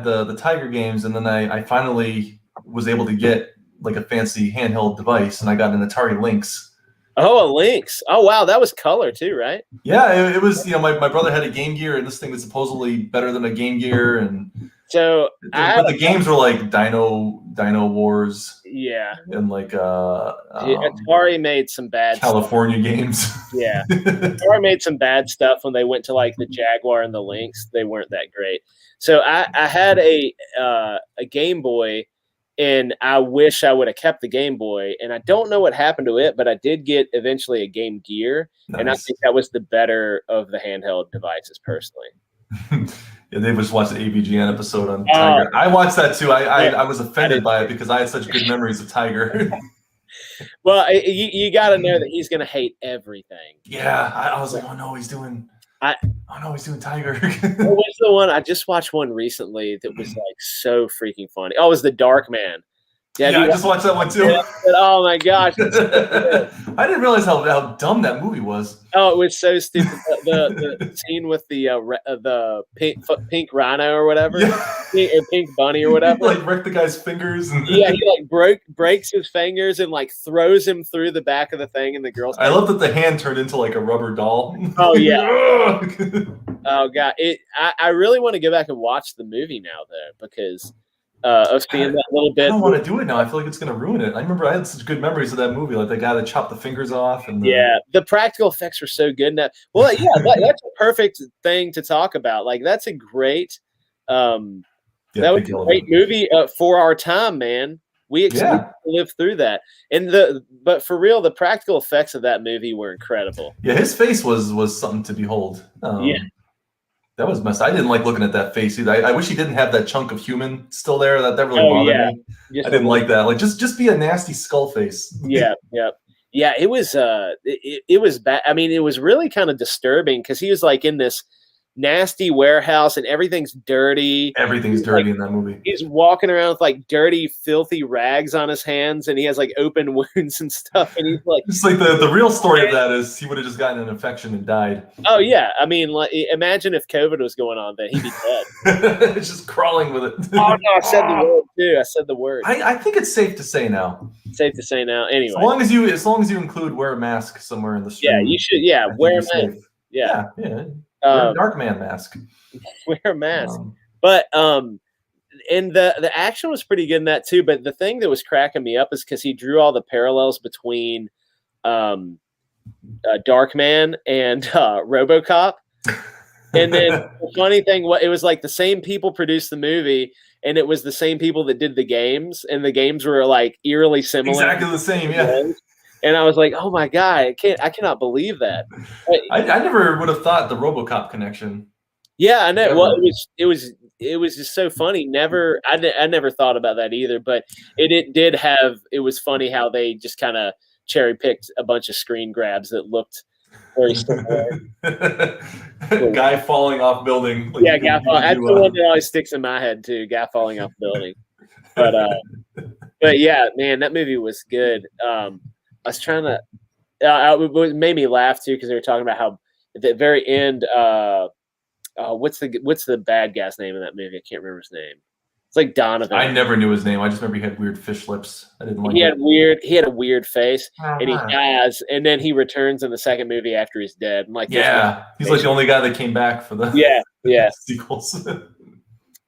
the Tiger games, and then I finally was able to get like a fancy handheld device, and I got an Atari Lynx. Oh, a Lynx. Oh, wow. That was color too, right? Yeah, it was, my brother had a Game Gear, and this thing was supposedly better than a Game Gear. And so but the games were like Dino Wars. Yeah. And like Atari made some bad California games. Yeah. Atari made some bad stuff when they went to like the Jaguar and the Lynx. They weren't that great. So I had a Game Boy. And I wish I would have kept the Game Boy. And I don't know what happened to it, but I did get eventually a Game Gear. Nice. And I think that was the better of the handheld devices, personally. Yeah, they just watched the AVGN episode on Tiger. I watched that too. I was offended by it because I had such good memories of Tiger. Well, you got to know that he's going to hate everything. Yeah, I was like, oh no, he's doing Tiger. What was the one? I just watched one recently that was like so freaking funny. Oh, it was The Dark Man. Yeah, I just watched that one too. Oh my gosh! I didn't realize how dumb that movie was. Oh, it was so stupid. The scene with the pink rhino or whatever, pink bunny or whatever, he, like wrecked the guy's fingers. And yeah, he like breaks his fingers and like throws him through the back of the thing, and the girl's. I love that the hand turned into like a rubber doll. Oh yeah. Oh god, I really want to go back and watch the movie now though, because. Of seeing that little bit. I don't want to do it now. I feel like it's going to ruin it. I remember I had such good memories of that movie, like the guy that chopped the fingers off. And the practical effects were so good. Now, well, yeah, that's a perfect thing to talk about. Like, that's a great, that was a great movie for our time, man. We lived through that, but for real, the practical effects of that movie were incredible. Yeah, his face was something to behold. That was messed. I didn't like looking at that face either. I wish he didn't have that chunk of human still there. That really bothered me. I didn't like that. Like just be a nasty skull face. Yeah. It was it was bad. I mean, it was really kind of disturbing because he was like in this nasty warehouse and everything's dirty. Everything's dirty in that movie. He's walking around with like dirty, filthy rags on his hands, and he has like open wounds and stuff. And he's like, it's like the real story of that is he would have just gotten an infection and died. Oh yeah, I mean, like, imagine if COVID was going on, then he'd be dead. It's just crawling with it. Oh no, I said the word too. I said the word. I think it's safe to say now. Safe to say now. Anyway, as long as you include wear a mask somewhere in the street. Yeah, you should. Yeah, wear a mask. Yeah. Wear a dark man mask. Wear a mask. But and the action was pretty good in that too. But the thing that was cracking me up is because he drew all the parallels between Darkman and RoboCop. And then the funny thing, it was like the same people produced the movie, and it was the same people that did the games, and the games were like eerily similar. Exactly the same, yeah. And I was like, "Oh my god, I cannot believe that." I never would have thought the RoboCop connection. Yeah, I know. Never. Well, it was just so funny. I never thought about that either. But it did have. It was funny how they just kind of cherry picked a bunch of screen grabs that looked very similar. Guy falling off building. Like guy falling. That's the one that always sticks in my head too. Guy falling off building. But yeah, man, that movie was good. I was trying to. It made me laugh too because they were talking about how at the very end. What's the bad guy's name in that movie? I can't remember his name. It's like Donovan. I never knew his name. I just remember he had weird fish lips. I didn't like. He had a weird face, and he dies, and then he returns in the second movie after he's dead. I'm like, he's like the only guy that came back for the sequels.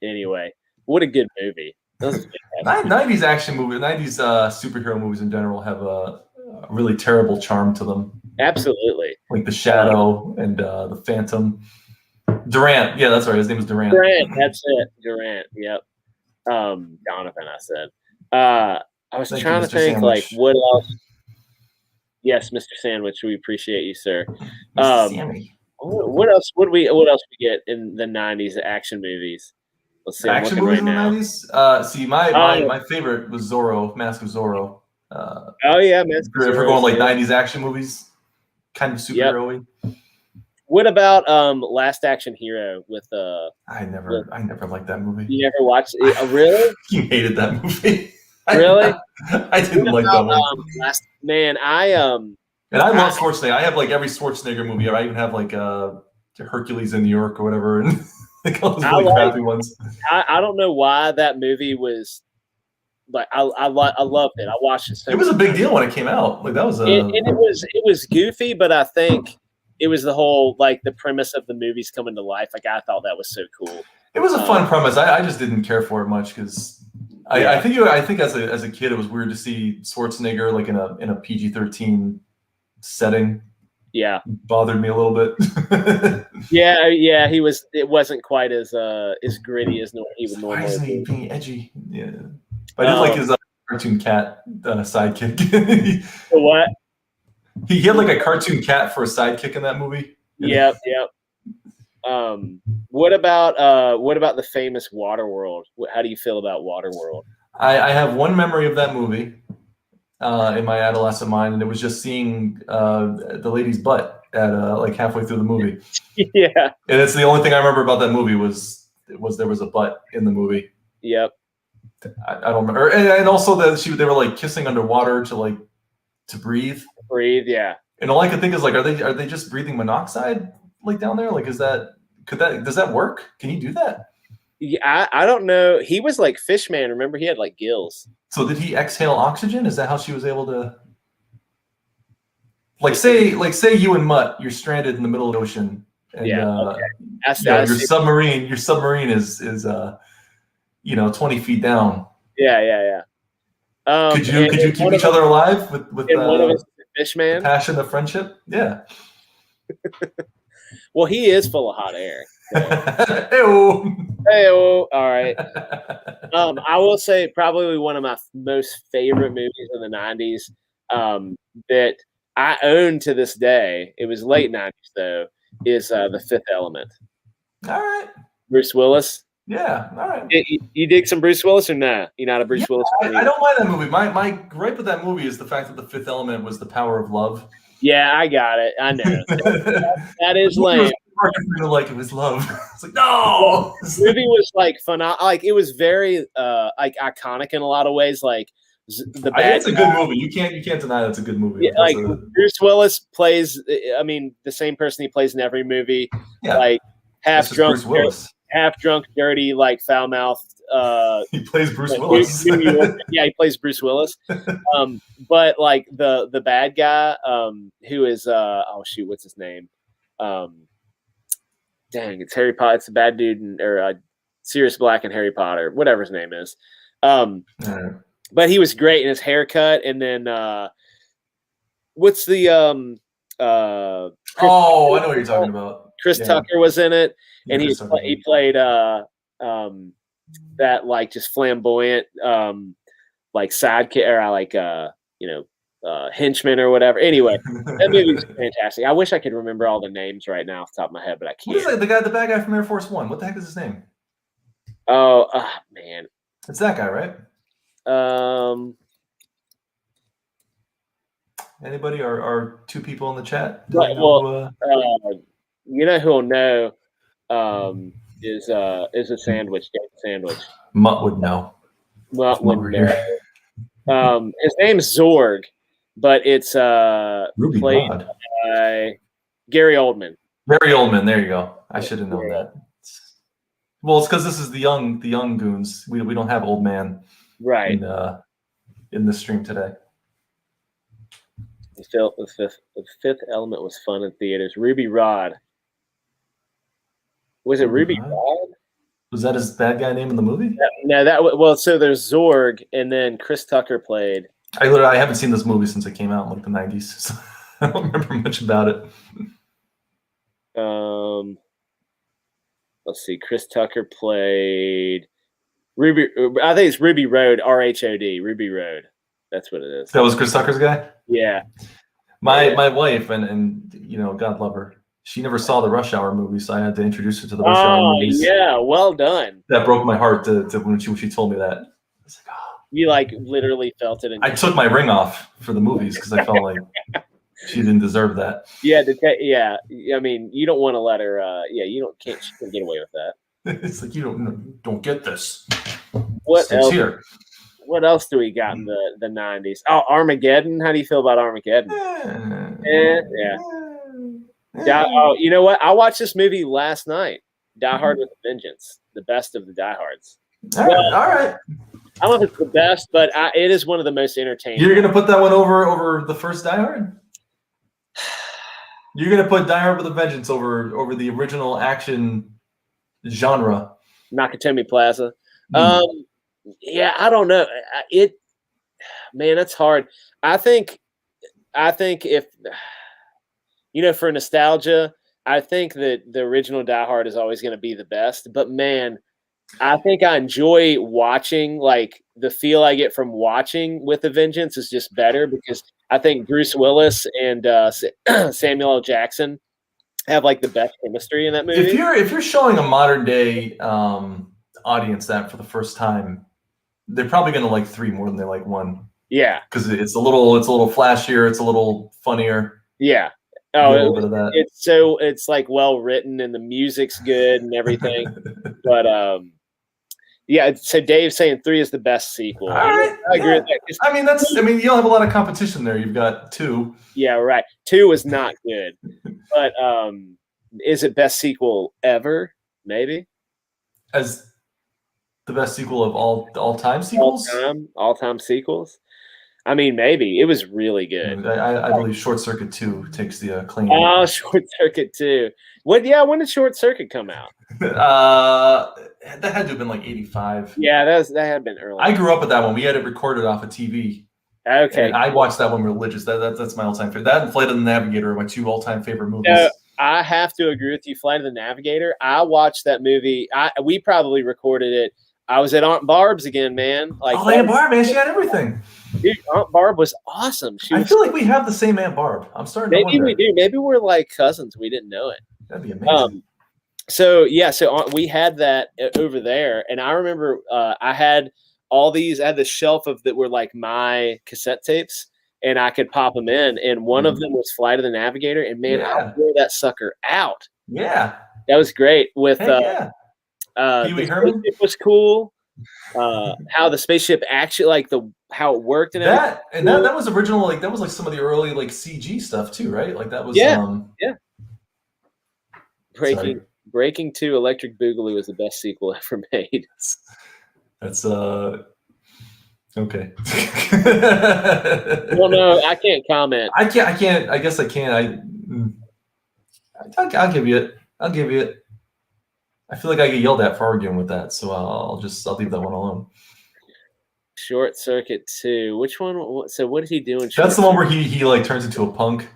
Anyway, what a good movie. 90s action movies, 90s superhero movies in general have a really terrible charm to them. Absolutely. Like The Shadow and The Phantom. Durant. Yeah, that's right. His name is Durant. Durant. That's it. Durant. Yep. Donovan, I said. I was trying to think, Sandwich. Like, what else? Yes, Mr. Sandwich. We appreciate you, sir. What else would we get in the 90s action movies? Let's see. Action movies in the 90s? See, my favorite was Zorro, Mask of Zorro. Oh yeah, Mask of Zorro. If we're going like 90s action movies, kind of superhero-y. Yep. What about Last Action Hero with I never liked that movie. You never watched it? Really? You hated that movie. Really? I didn't like that one. Man, and I love Schwarzenegger. I have like every Schwarzenegger movie. I even have like Hercules in New York or whatever, and like all those really crappy ones. I don't know why that movie was. Like I loved it. I watched it. It was a big deal when it came out. Like that was it was goofy, but I think it was the whole like the premise of the movies coming to life. Like I thought that was so cool. It was a fun premise. I just didn't care for it much because I think as a kid it was weird to see Schwarzenegger like in a PG-13 setting. Yeah, it bothered me a little bit. yeah, he was. It wasn't quite as gritty as he would normally. Why isn't he being edgy? Yeah. I did like his cartoon cat sidekick. The what? He had like a cartoon cat for a sidekick in that movie. Yep. What about the famous Waterworld? How do you feel about Waterworld? I have one memory of that movie in my adolescent mind, and it was just seeing the lady's butt at like halfway through the movie. Yeah, and it's the only thing I remember about that movie was there was a butt in the movie. Yep. I don't remember, and also that they were like kissing underwater to breathe. Breathe, yeah. And all I could think is like, are they just breathing monoxide like down there? Like, does that work? Can you do that? Yeah, I don't know. He was like Fishman. Remember, he had like gills. So did he exhale oxygen? Is that how she was able to? Like say you and Mutt, you're stranded in the middle of the ocean, and your submarine is 20 feet down. Yeah. Could you keep each other alive with one of us Fishman? Passion of friendship? Yeah. Well, he is full of hot air. So. Hey-o. All right. I will say probably one of my most favorite movies in the 90s that I own to this day, it was late 90s though, is The Fifth Element. All right. Bruce Willis. Yeah, all right. You dig some Bruce Willis or nah? You're not a Bruce Willis fan? I don't mind that movie. My gripe with that movie is the fact that The Fifth Element was the power of love. Yeah, I got it. I know. that is lame. Like it was love. It's like, no. The movie was like phenomenal. Like it was very like iconic in a lot of ways. Like the bad. It's a good movie. You can't deny that's a good movie. Yeah, like Bruce Willis plays. I mean, the same person he plays in every movie. Yeah. Like half drunk, dirty, like foul mouthed. He plays Bruce Willis. Yeah, he plays Bruce Willis. But like the bad guy, who is what's his name? Dang, it's Harry Potter. It's the bad dude or Sirius Black and Harry Potter, whatever his name is. But he was great in his haircut, and then what's the I know what you're talking about. Chris Tucker was in it, and he played that like just flamboyant like sidekick or like henchman or whatever. Anyway, that movie's fantastic. I wish I could remember all the names right now off the top of my head, but I can't. What is the bad guy from Air Force One? What the heck is his name? Oh, man. It's that guy, right? Anybody or two people in the chat? You know who'll know is a sandwich. Mutt would know. Mutt would know. His name's Zorg, but it's played by Gary Oldman. Gary Oldman, there you go. I should have known that. Well, it's because this is the young goons. We don't have old man right in the stream today. The Fifth Element was fun in theaters. Ruby Rod. Was it Ruby Rod? Was that his bad guy name in the movie? No, so there's Zorg, and then Chris Tucker played. I haven't seen this movie since it came out in like the 90s, so I don't remember much about it. Let's see. Chris Tucker played Ruby. I think it's Ruby Road, RHOD, Ruby Road. That's what it is. That was Chris Tucker's guy? Yeah. My wife, and God love her, she never saw the Rush Hour movie, so I had to introduce her to the Rush Hour movies. Yeah, well done. That broke my heart to when she told me that. I was like, oh. You like literally felt it. I took my ring off for the movies because I felt like she didn't deserve that. Yeah, I mean, you don't want to let her. She can't get away with that. It's like you don't get this. What else? Here. What else do we got in the 90s? Oh, Armageddon. How do you feel about Armageddon? Yeah. You know what? I watched this movie last night. Die Hard with a Vengeance. The best of the Die Hards. All right. I don't know if it's the best, but it is one of the most entertaining. You're going to put that one over the first Die Hard? You're going to put Die Hard with a Vengeance over the original action genre? Nakatomi Plaza. Yeah, I don't know. That's hard. I think if for nostalgia, I think that the original Die Hard is always going to be the best. But man, I think I enjoy watching. Like the feel I get from watching with a Vengeance is just better because I think Bruce Willis and Samuel L. Jackson have like the best chemistry in that movie. If you're showing a modern day audience that for the first time, they're probably going to like 3 more than they like 1. Yeah, because it's a little flashier, it's a little funnier. Yeah. Oh, it's like well written and the music's good and everything. But yeah. So Dave's saying 3 is the best sequel. All right, I agree with that. I mean, you don't have a lot of competition there. You've got 2. Yeah, right. 2 is not good, but is it best sequel ever? Maybe as the best sequel of all time sequels. All time sequels. I mean, maybe. It was really good. I believe Short Circuit 2 takes the claim. Oh, Short Circuit 2. When did Short Circuit come out? That had to have been like 85. Yeah, that had been early. I grew up with that one. We had it recorded off of TV. Okay. And I watched that one religious. That's my all-time favorite. That and Flight of the Navigator are my 2 all-time favorite movies. I have to agree with you. Flight of the Navigator. I watched that movie. We probably recorded it. I was at Aunt Barb's again, man. Like, Aunt Barb, man, she had everything. Dude, Aunt Barb was awesome. I feel like we have the same Aunt Barb. I'm starting to wonder. Maybe we do. Maybe we're like cousins. We didn't know it. That'd be amazing. So we had that over there, and I remember I had the shelf of that were like my cassette tapes, and I could pop them in, and one of them was Flight of the Navigator, and man, I wore that sucker out. Yeah. That was great with Pee-wee Herman? It was cool. How the spaceship actually how it worked and that was original. Like that was like some of the early like CG stuff too, right? Like that was Breaking 2 Electric Boogaloo was the best sequel ever made. That's okay. Well, no, I can't comment. I can't. I guess I can. I'll give you it. I feel like I get yelled at for arguing with that, so I'll leave that one alone. Short Circuit 2. Which one? So what did he do in? That's the one where he like turns into a punk.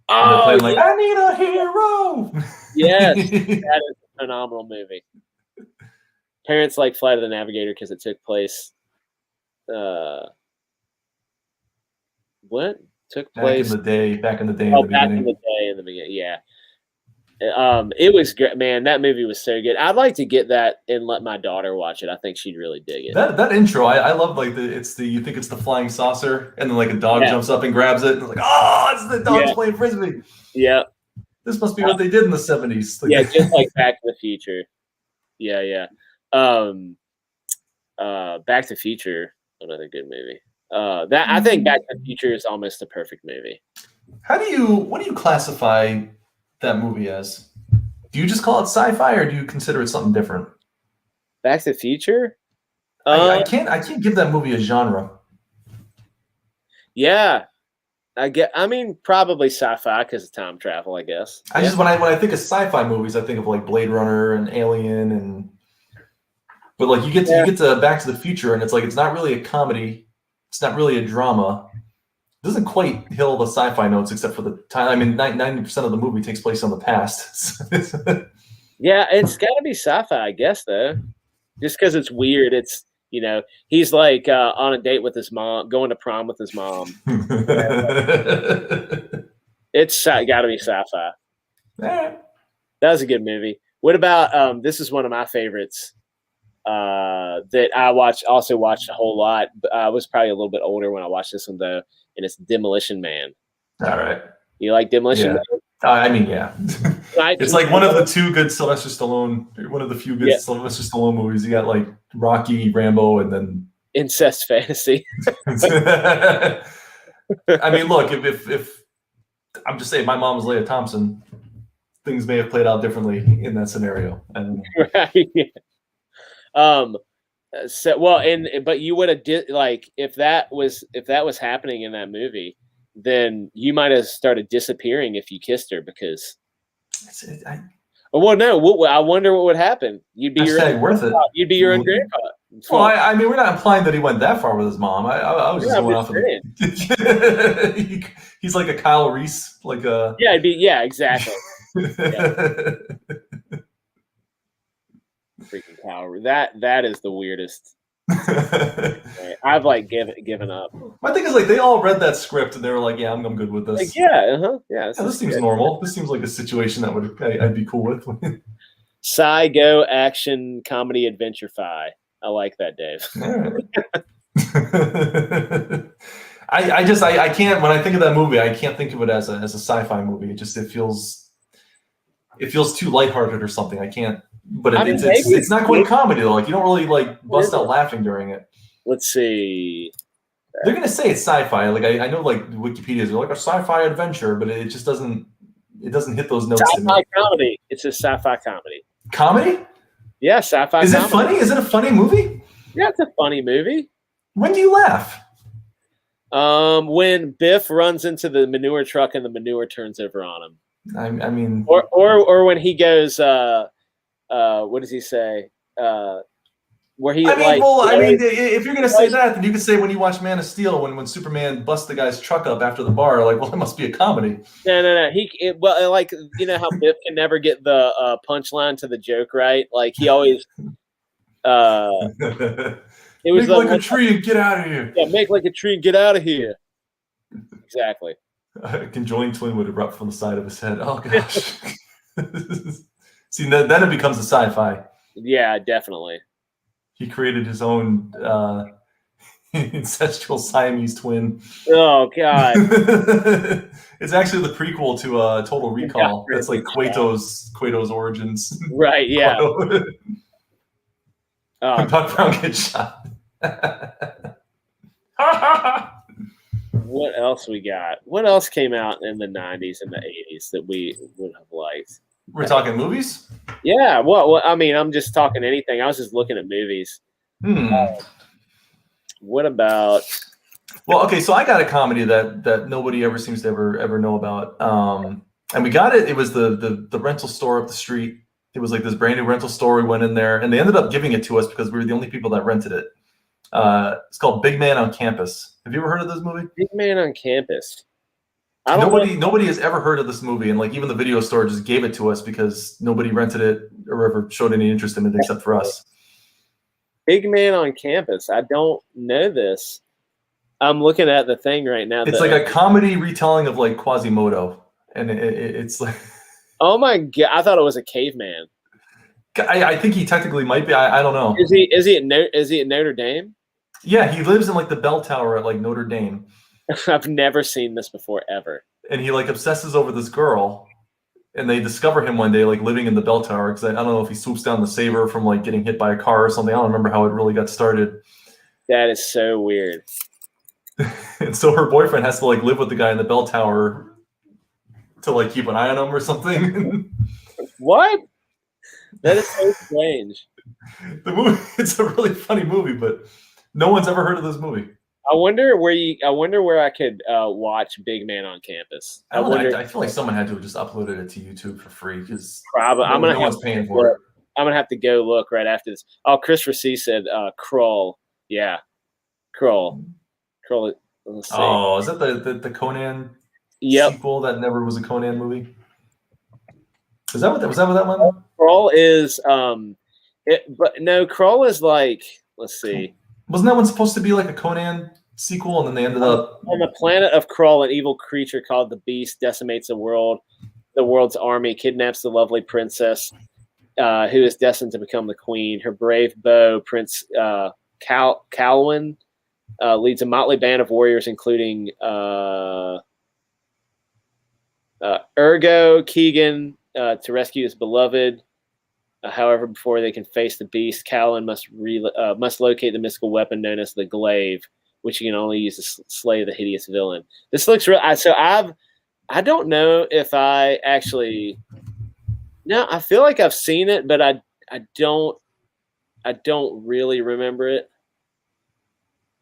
Oh, like I need a hero. Yes, that is a phenomenal movie. Parents like Flight of the Navigator because it took place. What took place back in the day? In the beginning, yeah. It was great, man. That movie was so good. I'd like to get that and let my daughter watch it. I think she'd really dig it. That intro, I love. Like you think it's the flying saucer, and then like a dog jumps up and grabs it, and it's like, oh, it's the dog's playing frisbee. Yeah, this must be what they did in the 70s. Yeah, just like Back to the Future. Yeah. Back to the Future, another good movie. I think Back to the Future is almost a perfect movie. What do you classify that movie as? Do you just call it sci-fi, or do you consider it something different? Back to the Future? I can't give that movie a genre. Yeah, I mean, probably sci-fi because of time travel, I guess. When I think of sci-fi movies, I think of like Blade Runner and Alien, but like you get to Back to the Future, and it's like it's not really a comedy, it's not really a drama. It doesn't quite hit the sci-fi notes except for the time. I mean, 90% of the movie takes place in the past. Yeah, it's got to be sci-fi, I guess, though. Just because it's weird. It's, he's like on a date with his mom, going to prom with his mom. It's got to be sci-fi. That was a good movie. What about this is one of my favorites that I also watched a whole lot. I was probably a little bit older when I watched this one, though. And it's Demolition Man. All right. You like Demolition Man? I mean, yeah. It's like one of the few good Sylvester Stallone movies. You got like Rocky, Rambo, and then Incest Fantasy. I mean, look, if I'm just saying, my mom was Leah Thompson, things may have played out differently in that scenario. Right. Yeah. But you would have if that was happening in that movie, then you might have started disappearing if you kissed her because. I wonder what would happen. You'd be worth it. You'd be your own grandpa. Well, I mean, we're not implying that he went that far with his mom. I was just going off of it. He's like a Kyle Reese, like a. Yeah, exactly. Yeah. Freaking power. That is the weirdest I've like given up. My thing is like they all read that script and they were like, "Yeah, I'm good with this." Like, yeah. This seems normal. This seems like a situation that I'd be cool with. Sci-Go action comedy adventure fi. I like that, Dave. I can't, when I think of that movie, I can't think of it as a sci-fi movie. It feels too lighthearted or something. I can't. But it's not quite comedy though. Like you don't really like bust out laughing during it. Let's see. They're gonna say it's sci-fi. Like I know like Wikipedia is like a sci-fi adventure, but it just doesn't hit those notes. Sci-fi comedy. It's a sci-fi comedy. Comedy? Yeah, sci-fi. Is it funny? Is it a funny movie? Yeah, it's a funny movie. When do you laugh? When Biff runs into the manure truck and the manure turns over on him. I mean, or when he goes, what does he say? Where he if you're gonna say that, then you could say when you watch Man of Steel, when Superman busts the guy's truck up after the bar, like, well, it must be a comedy. No. Like you know how Biff can never get the punchline to the joke right. Like he always. It was make like a tree and get out of here. Yeah, make like a tree and get out of here. Exactly. A conjoined twin would erupt from the side of his head. Oh gosh. See, then it becomes a sci-fi. Yeah, definitely. He created his own incestual Siamese twin. Oh God. It's actually the prequel to Total Recall. That's like Quato's origins. Right. Yeah. Doc Brown gets shot. What else we got? What else came out in the 90s and the 80s that we would have liked? We're talking movies? Yeah. Well, I mean, I'm just talking anything. I was just looking at movies. What about? Well, okay, so I got a comedy that nobody ever seems to ever know about. And we got it. It was the rental store up the street. It was like this brand new rental store. We went in there, and they ended up giving it to us because we were the only people that rented it. It's called Big Man on Campus. Have you ever heard of this movie? Big Man on Campus. Nobody has ever heard of this movie, and like even the video store just gave it to us because nobody rented it or ever showed any interest in it except for us. Big Man on Campus. I don't know this. I'm looking at the thing right now. It's like a comedy retelling of like Quasimodo, and it's like. Oh my God! I thought it was a caveman. I think he technically might be. I don't know. Is he at Notre Dame? Yeah, he lives in like the bell tower at like Notre Dame. I've never seen this before ever. And he like obsesses over this girl, and they discover him one day like living in the bell tower because I don't know if he swoops down to save her from like getting hit by a car or something. I don't remember how it really got started. That is so weird. And so her boyfriend has to like live with the guy in the bell tower to like keep an eye on him or something. What? That is so strange. The movie, it's a really funny movie, but no one's ever heard of this movie. I wonder where I could watch Big Man on Campus. I feel like someone had to have just uploaded it to YouTube for free because probably no one's paying for it. I'm gonna have to go look right after this. Oh, Christopher C said Crawl. Yeah, Crawl. Let's see. Oh, is that the Conan sequel that never was a Conan movie? Was that what that one? Crawl is but no, Crawl is like, let's see. Wasn't that one supposed to be like a Conan sequel, and then they ended up on the planet of Crawl? An evil creature called the Beast decimates the world. The world's army kidnaps the lovely princess, who is destined to become the queen. Her brave beau, Prince Calwyn, leads a motley band of warriors, including Ergo Keegan, to rescue his beloved. However, before they can face the beast, Callan must locate the mystical weapon known as the glaive, which he can only use to slay the hideous villain. This looks real. I don't know if I actually. No, I feel like I've seen it, but I don't really remember it.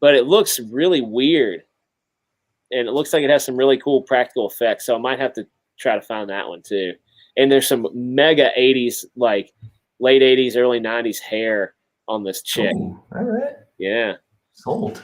But it looks really weird, and it looks like it has some really cool practical effects. So I might have to try to find that one too. And there's some mega 80s, like late 80s, early 90s hair on this chick. Ooh, all right. Yeah. Sold.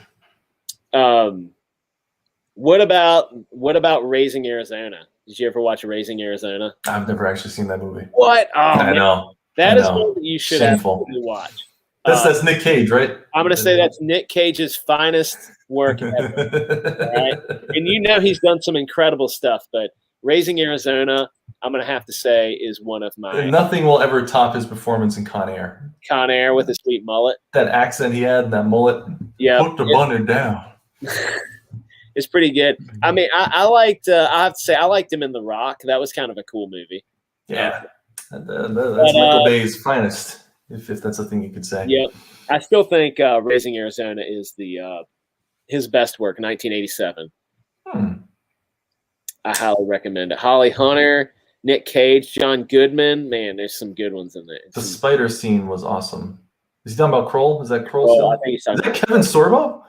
What about Raising Arizona? Did you ever watch Raising Arizona? I've never actually seen that movie. What? Oh, I know. That is one that you should absolutely watch. That's Nick Cage, right? I'm going to say that's Nick Cage's finest work ever. All right? And you know he's done some incredible stuff, but Raising Arizona, I'm going to have to say, is one of my... Nothing will ever top his performance in Con Air. Con Air with his sweet mullet. That accent he had and that mullet. Yeah. Put the bunny down. It's pretty good. I mean, I liked, I have to say, I liked him in The Rock. That was kind of a cool movie. Yeah. That's Michael Bay's finest, if that's a thing you could say. Yep. I still think Raising Arizona is his best work, 1987. I highly recommend it. Holly Hunter, Nick Cage, John Goodman. Man, there's some good ones in there. The spider scene was awesome. Is he talking about Kroll? Is that Kroll still? I think he's talking about Kevin Sorbo?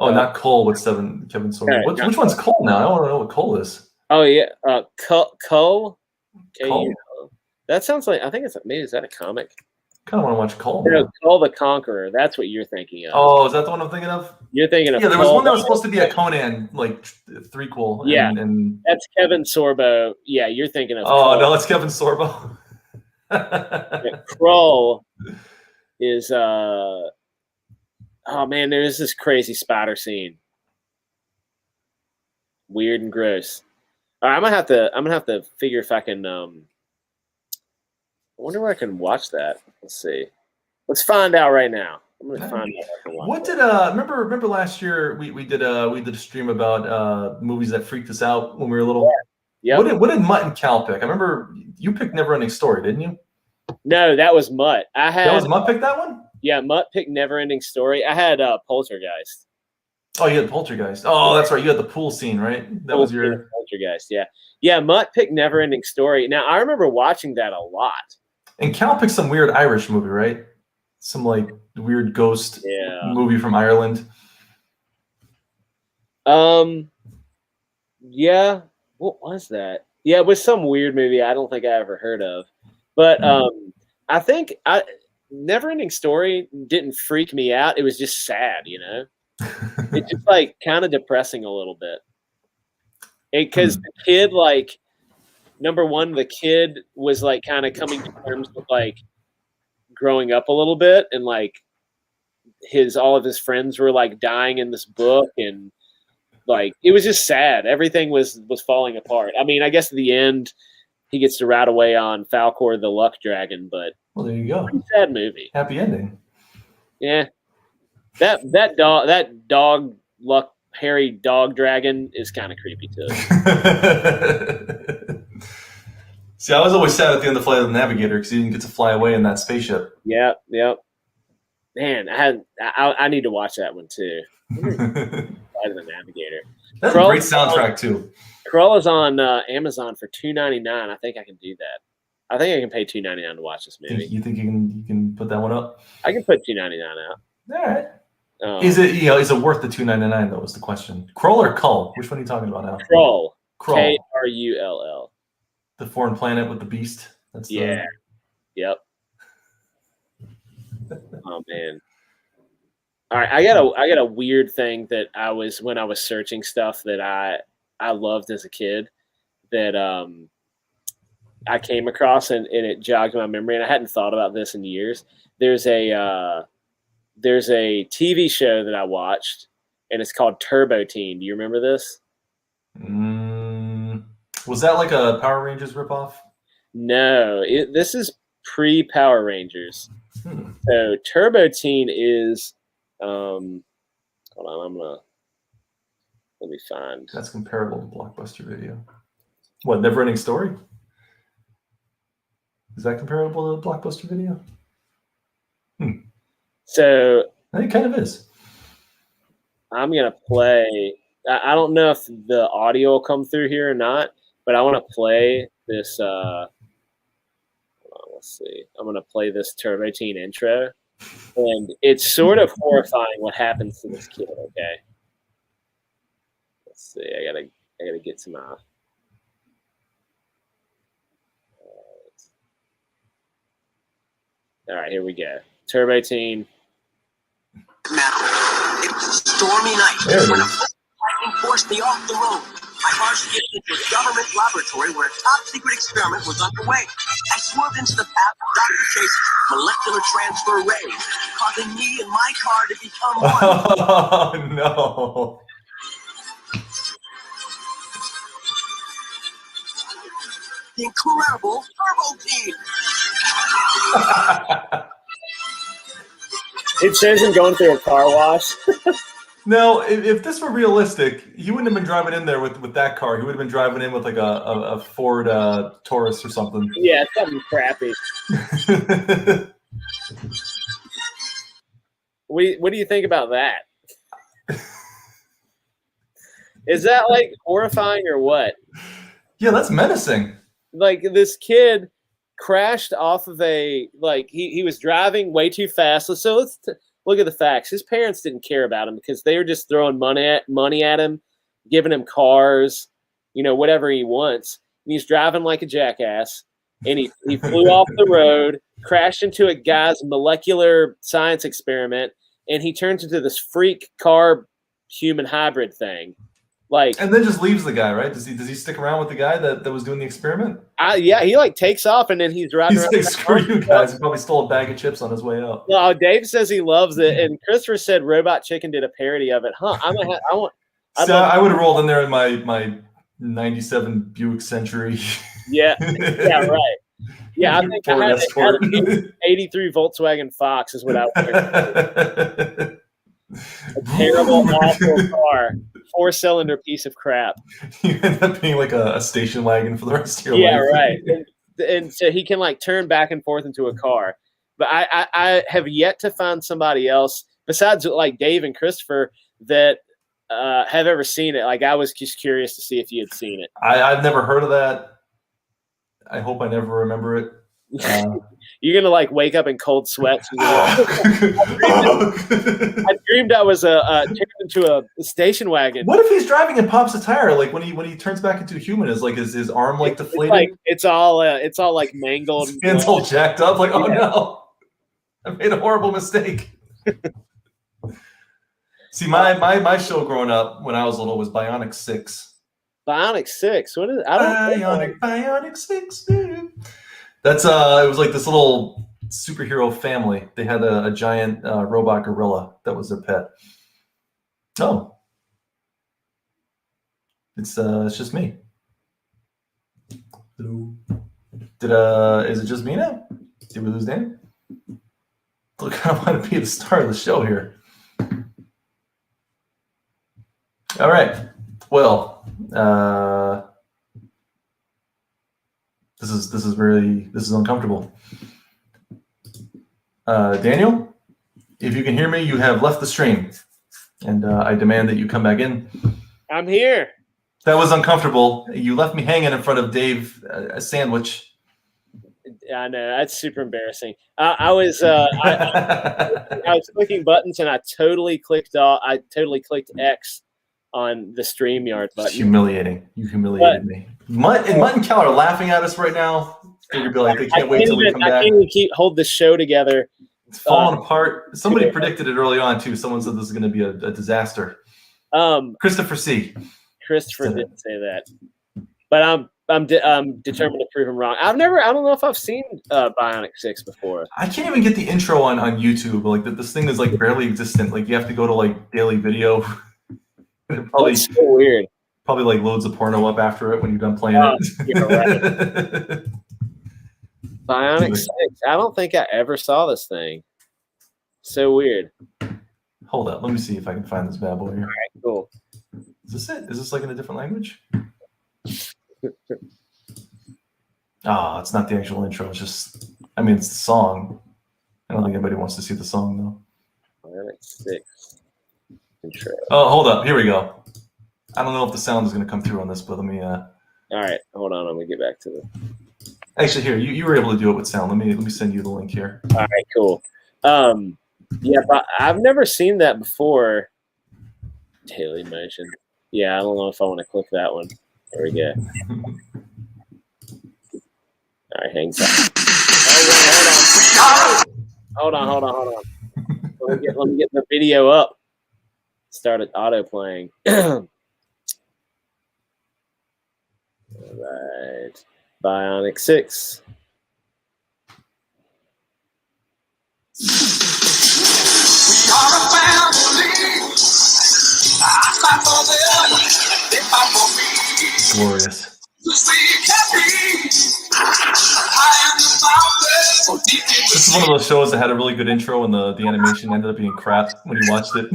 Oh, not Cole with Kevin Sorbo. Right, which one's Cole now? I don't know what Cole is. Oh, yeah. Cole? Cole? That sounds like, I think it's, maybe, is that a comic? I kind of want to watch Cole. No, Cole the Conqueror. That's what you're thinking of. Oh, is that the one I'm thinking of? You're thinking of there was one that was supposed to be a Conan, like, threequel. Yeah, and that's Kevin Sorbo. Yeah, you're thinking of Cole. No, it's Kevin Sorbo. Kroll is, oh, man, there is this crazy spider scene. Weird and gross. All right, I'm gonna have to figure if I can, I wonder where I can watch that. Let's see. Let's find out right now. I'm gonna find out. What did remember last year we did a stream about movies that freaked us out when we were little? Yeah. What did Mutt and Cal pick? I remember you picked Neverending Story, didn't you? No, that was Mutt. That was Mutt picked that one? Yeah, Mutt picked Neverending Story. I had Poltergeist. Oh, you had Poltergeist. Oh, that's right. You had the pool scene, right? That was your Poltergeist. Yeah, yeah. Mutt picked Neverending Story. Now I remember watching that a lot. And Cal picked some weird Irish movie, right? Some like weird ghost movie from Ireland. Yeah. What was that? Yeah, it was some weird movie I don't think I ever heard of. But I think Neverending Story didn't freak me out. It was just sad, you know? It's just like kind of depressing a little bit. Because the kid, like, number one, the kid was like kind of coming to terms with like growing up a little bit, and like all of his friends were like dying in this book, and like it was just sad. Everything was falling apart. I mean, I guess at the end he gets to ride away on Falcor the Luck Dragon, but well, there you go. Pretty sad movie. Happy ending. Yeah. That dog luck hairy dog dragon is kind of creepy too. See, I was always sad at the end of Flight of the Navigator because he didn't get to fly away in that spaceship. Yep. Man, I need to watch that one too. Flight of the Navigator. That's a great soundtrack too. Krull is on Amazon for $2.99. I think I can do that. I think I can pay $2.99 to watch this movie. You think you can put that one up? I can put $2.99 out. All right. Is it worth the $2.99 though? Is the question. Krull or Kull? Which one are you talking about now? Krull. Krull. The foreign planet with the beast. That's Yep. Oh man. All right, I got a weird thing that when I was searching stuff that I loved as a kid that I came across and it jogged my memory, and I hadn't thought about this in years. There's a TV show that I watched, and it's called Turbo Teen. Do you remember this? Was that like a Power Rangers ripoff? No, this is pre-Power Rangers. So Turbo Teen is, hold on, let me find. That's comparable to Blockbuster Video. What, Neverending Story? Is that comparable to Blockbuster Video? So it kind of is. I'm gonna play. I don't know if the audio will come through here or not, but I want to play this. Hold on, let's see. I'm gonna play this Turbo Teen intro, and it's sort of horrifying what happens to this kid. Okay. Let's see. I gotta get to my. All right, here we go. Turbo Teen. Now, it was a stormy night when a lightning forced me off the road. I barged into a government laboratory where a top-secret experiment was underway. I swerved into the path of Dr. Chase's molecular transfer rays, causing me and my car to become one. Oh, no. The incredible Turbo Team. It shows him going through a car wash. No, if this were realistic, he wouldn't have been driving in there with that car. He would have been driving in with like a Ford Taurus or something. Yeah, something crappy. What do you think about that? Is that like horrifying or what? Yeah, that's menacing. Like this kid crashed off of he was driving way too fast. So let's look at the facts. His parents didn't care about him because they were just throwing money at him, giving him cars, whatever he wants. And he's driving like a jackass. And he flew off the road, crashed into a guy's molecular science experiment, and he turns into this freak car human hybrid thing. And then just leaves the guy, right? Does he stick around with the guy that was doing the experiment? Yeah, he takes off and then he's driving. He's like, screw you guys. He probably stole a bag of chips on his way out. No, Dave says he loves it, and Christopher said Robot Chicken did a parody of it. Huh? I would have rolled in there in my 97 Buick Century. Yeah, right. Yeah, I think I had an 83 Volkswagen Fox is what I would. A terrible, awful car. 4-cylinder piece of crap. You end up being like a station wagon for the rest of your life. Yeah, right. And so he can turn back and forth into a car. But I have yet to find somebody else besides Dave and Christopher that have ever seen it. I was just curious to see if you had seen it. I've never heard of that. I hope I never remember it. You're gonna wake up in cold sweats. I dreamed I was turned into a station wagon. What if he's driving and pops a tire? When he turns back into a human, is his arm deflated? It's all mangled. His skin's all jacked up. Oh no, I made a horrible mistake. See, my show growing up when I was little was Bionic 6. Bionic 6. What is it? I don't Bionic 6, dude. That's it was this little superhero family. They had a giant robot gorilla that was their pet. Oh, it's just me. Is it just me now? Did we lose Dan? Look, I want to be the star of the show here. All right. Well, this is uncomfortable. Daniel, if you can hear me, you have left the stream, and I demand that you come back in. I'm here. That was uncomfortable. You left me hanging in front of Dave, a sandwich. I know, that's super embarrassing. I was clicking buttons and I totally clicked X on the StreamYard button. It's humiliating. You humiliated me. Mutt and Cal are laughing at us right now. They can't wait till we come back. I can't even hold the show together. It's falling apart. Somebody predicted it early on too. Someone said this is going to be a disaster. Christopher C. Christopher didn't say that, but I'm determined to prove him wrong. I don't know if I've seen Bionic 6 before. I can't even get the intro on YouTube. This thing is barely existent. You have to go to Daily Video. That's so weird. Probably loads of porno up after it when you're done playing it. Yeah, right. Bionic 6. I don't think I ever saw this thing. So weird. Hold up. Let me see if I can find this bad boy here. All right, cool. Is this it? Is this in a different language? It's not the actual intro. It's just, it's the song. I don't think anybody wants to see the song though. Bionic 6. Intro. Oh, hold up. Here we go. I don't know if the sound is going to come through on this, but let me. All right, hold on. Let me get back to the. Actually, here you were able to do it with sound. Let me send you the link here. All right, cool. Yeah, but I've never seen that before. Daily Motion. Yeah, I don't know if I want to click that one. There we go. All right, hang tight. Hold on. Let me get the video up. Started auto playing. right. Bionic 6. We are a family. I fight for them. They fight for me. Glorious. This is one of those shows that had a really good intro, and the animation ended up being crap when you watched it.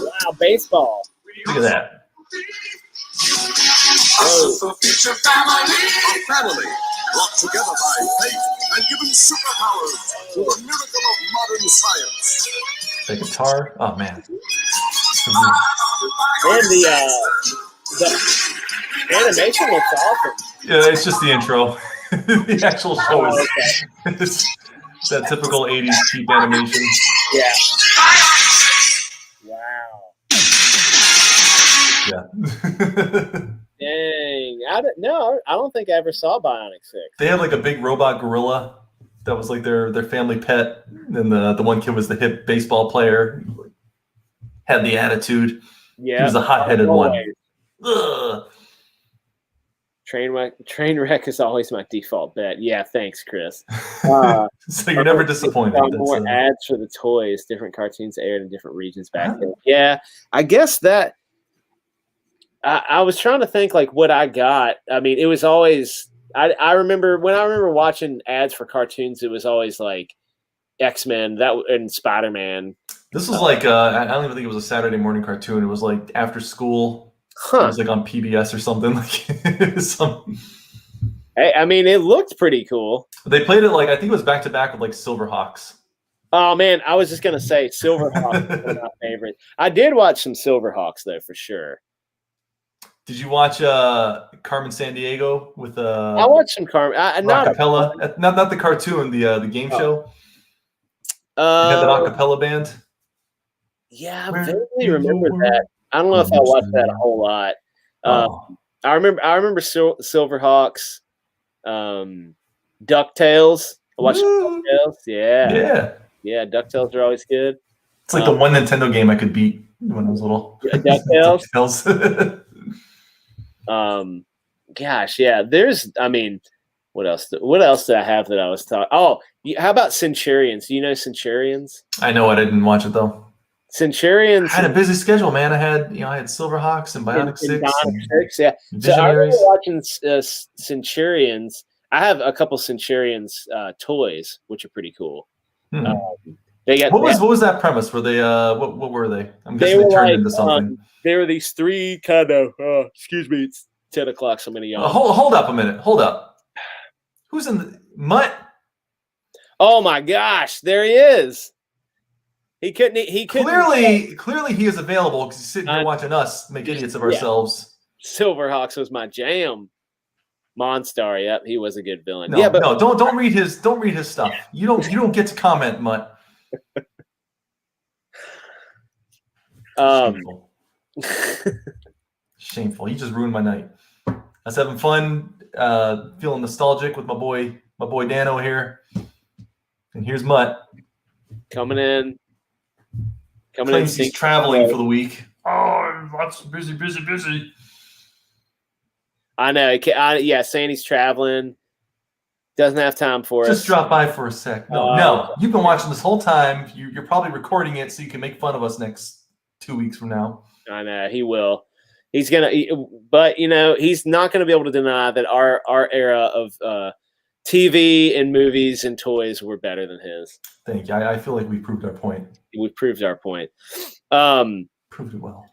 Wow, baseball. Look at that. Oh. Future family brought together by faith and given superpowers through the miracle of modern science. The guitar. Oh man. And the animation looks awesome. Yeah, it's just the intro. The actual show is that typical 80s cheap animation. Yeah. Wow. Yeah. Dang. I don't think I ever saw Bionic 6. They had like a big robot gorilla that was like their family pet. And the one kid was the hip baseball player. Had the attitude. Yeah. He was a hot-headed one. Ugh. Trainwreck is always my default bet. Yeah, thanks, Chris. So you're never disappointed. More ads for the toys. Different cartoons aired in different regions back then. Yeah, I guess that. I was trying to think like what I got. I mean, it was always. I remember watching ads for cartoons. It was always like X-Men and Spider-Man. This was like I don't even think it was a Saturday morning cartoon. It was like after school. Huh. It was like on PBS or something. Hey, I mean, it looked pretty cool. They played it like I think it was back to back with like Silverhawks. Oh man, I was just gonna say Silverhawks was one of my favorites. I did watch some Silverhawks though, for sure. Did you watch Carmen Sandiego with I watched some Carmen. Acapella, not the cartoon, the game show. You had that acapella band. Yeah, I vaguely remember that. I don't know if I watched that a whole lot. I remember Silverhawks, DuckTales. I watched DuckTales. Yeah. DuckTales are always good. It's like the one Nintendo game I could beat when I was little. DuckTales. Gosh, yeah. I mean, what else? What else did I have that I was talking? Oh, how about Centurions? Do you know Centurions? I know it. I didn't watch it though. Centurions. I had a busy schedule, man. I had Silverhawks and Bionic 6. Yeah. So I remember watching Centurions. I have a couple Centurions toys, which are pretty cool. They got what was that premise? Were they what were they? I'm guessing they turned into something. They were these three kind of excuse me, it's 10 o'clock, so many y'all. Hold up a minute. Hold up. Who's in the Mutt? Oh my gosh, there he is. He couldn't. Clearly, he is available because he's sitting here watching us make idiots of ourselves. Silverhawks was my jam. Monstar, yep, he was a good villain. No, but don't read his stuff. You don't get to comment, Mutt. Shameful. Shameful. You just ruined my night. I was having fun, feeling nostalgic with my boy Dano here, and here's Mutt coming in. He's traveling for the week. Oh, lots of busy. I know. Saying he's traveling. Doesn't have time for us. Just drop by for a sec. No. You've been watching this whole time. You're probably recording it so you can make fun of us next 2 weeks from now. I know. He will. He's going to. But, he's not going to be able to deny that our era of TV and movies and toys were better than his. Thank you. I feel like we proved our point. We proved our point. Proved it well.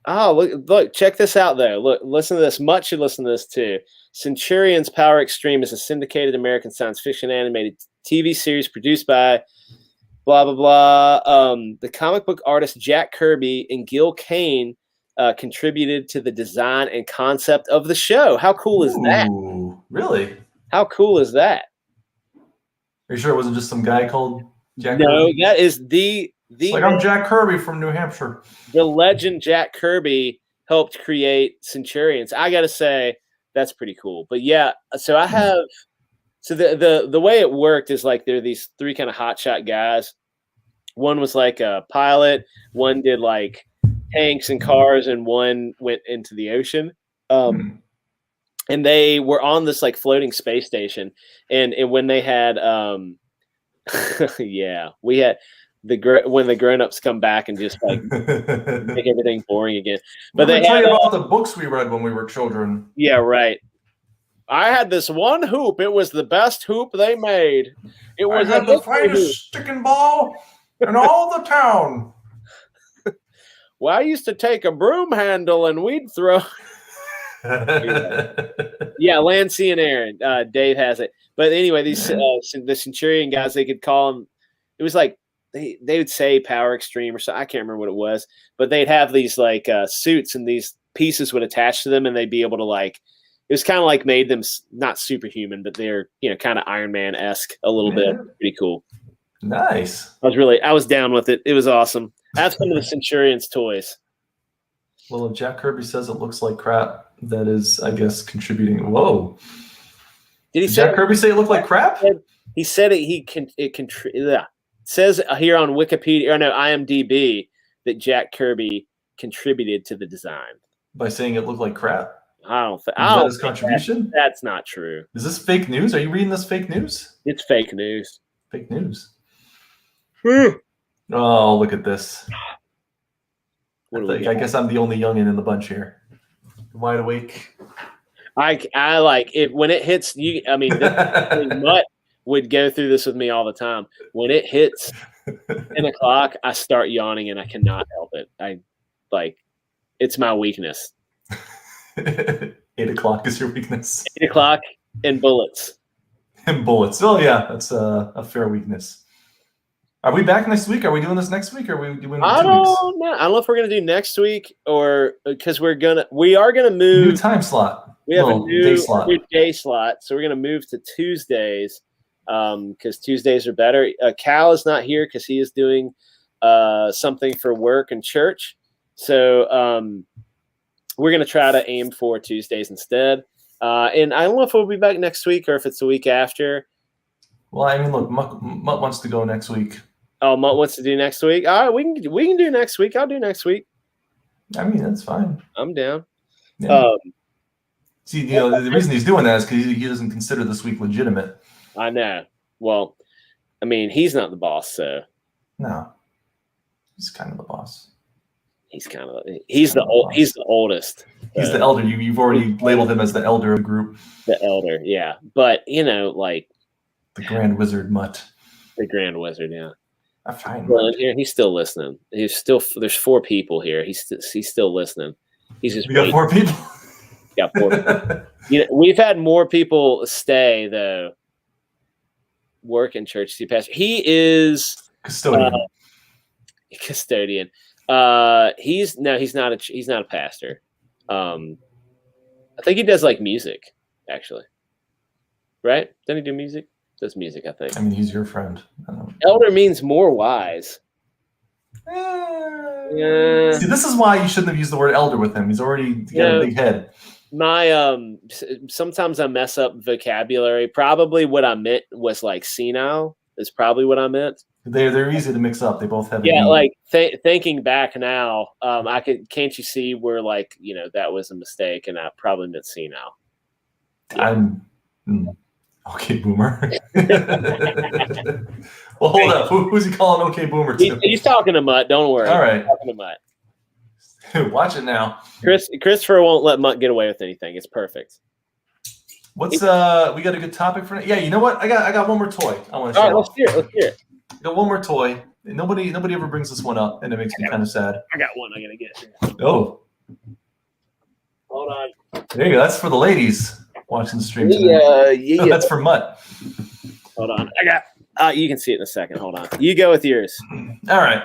Oh, look, check this out, though. Look, listen to this. Mutt should listen to this, too. Centurion's Power Extreme is a syndicated American science fiction animated TV series produced by blah, blah, blah. The comic book artist Jack Kirby and Gil Kane contributed to the design and concept of the show. How cool is that? Really? How cool is that? Are you sure it wasn't just some guy called Jack No, Kirby? that is the like I'm Jack Kirby from New Hampshire. The legend Jack Kirby helped create Centurions. I got to say, that's pretty cool. But yeah, so I have – so the way it worked is like there are these three kind of hotshot guys One was like a pilot. One did like tanks and cars, and one went into the ocean. And they were on this like floating space station. And when they had, yeah, we had when the grown-ups come back and just like make everything boring again. But they tell you about the books we read when we were children. Yeah, right. I had this one hoop. It was the best hoop they made. It was the finest sticking ball in all the town. Well, I used to take a broom handle and we'd throw. Yeah, Lancey and Aaron. Dave has it. But anyway, these the Centurion guys, they could call them. It was like they would say Power Extreme or so. I can't remember what it was. But they'd have these like suits, and these pieces would attach to them, and they'd be able to like. It was kind of like made them not superhuman, but they're kind of Iron Man-esque a little bit. Pretty cool. Nice. I was down with it. It was awesome. I have some of the Centurion's toys. Well, if Jack Kirby says it looks like crap, that is, I guess, contributing. Whoa. Did Jack Kirby say it looked like crap? He said it says here on Wikipedia, or no, IMDb, that Jack Kirby contributed to the design. By saying it looked like crap? I don't think his contribution? That's not true. Is this fake news? Are you reading this fake news? It's fake news. Fake news. Oh, look at this. I guess I'm the only youngin in the bunch here. Wide awake. I like it when it hits you. I mean, Mutt would go through this with me all the time. When it hits 10 o'clock, I start yawning and I cannot help it. It's my weakness. 8 o'clock is your weakness. 8 o'clock and bullets. And bullets. Oh yeah, that's a fair weakness. Are we back next week? Are we doing this next week? Or are we doing? I don't know. I don't know if we're gonna do next week or because we are gonna move new time slot. We have a new day slot, so we're gonna move to Tuesdays because Tuesdays are better. Cal is not here because he is doing something for work and church, so we're gonna try to aim for Tuesdays instead. And I don't know if we'll be back next week or if it's the week after. Well, I mean, look, Mutt wants to go next week. Oh, Mutt wants to do next week. All right, we can do next week. I'll do next week. I mean, that's fine. I'm down. Yeah. See, the reason he's doing that is because he doesn't consider this week legitimate. I know. Well, I mean, he's not the boss, so. No, he's kind of the boss. He's the oldest. He's the elder. You've already labeled him as the elder of the group. The elder, yeah. But like the Grand Wizard Mutt. The Grand Wizard, yeah. I find he's still listening. There's 4 people here. He's still listening. He's just. We got 4 people. Yeah, 4 people. We've had more people stay though. Work in church. He is custodian. Custodian. He's not a pastor. I think he does like music, actually. Right? Doesn't he do music? Does music, I think. I mean, he's your friend. Elder means more wise. See, this is why you shouldn't have used the word elder with him. He's already got a big head. Sometimes I mess up vocabulary. Probably what I meant was like senile is probably what I meant. They're easy to mix up. They both have thinking back now, can't you see where that was a mistake and I probably meant senile. I'm okay, boomer. Well, hold up. Who's he calling okay, boomer to? He's talking to Mutt. Don't worry. All right. He's talking to Mutt. Watch it now. Christopher won't let Mutt get away with anything. It's perfect. We got a good topic for it? Yeah, you know what? I got one more toy I want to show. All right, let's hear it. I got one more toy. Nobody ever brings this one up, and it makes me kind of sad. I got one. I'm gonna get. Oh. Hold on. There you go. That's for the ladies watching the stream. Yeah. No, that's for Mutt. Hold on. I got. You can see it in a second. Hold on. You go with yours. All right.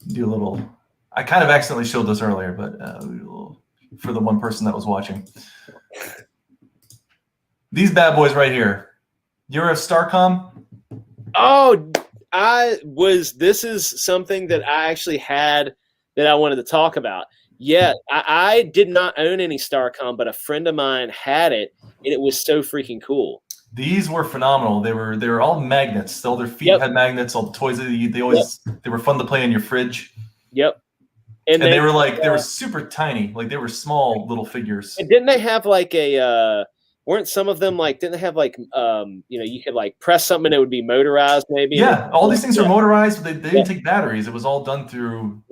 Do a little. I kind of accidentally showed this earlier, but for the one person that was watching. These bad boys right here. You're a Starcom? Oh, this is something that I actually had that I wanted to talk about. Yeah, I did not own any Starcom, but a friend of mine had it, and it was so freaking cool. These were phenomenal. They were all magnets. All their feet had magnets. All the toys they were fun to play in your fridge. Yep. And they were like they were super tiny. Like they were small little figures. And didn't they have like a weren't some of them like didn't they have like you could like press something and it would be motorized maybe? Yeah, all these things were motorized, but they didn't take batteries. It was all done through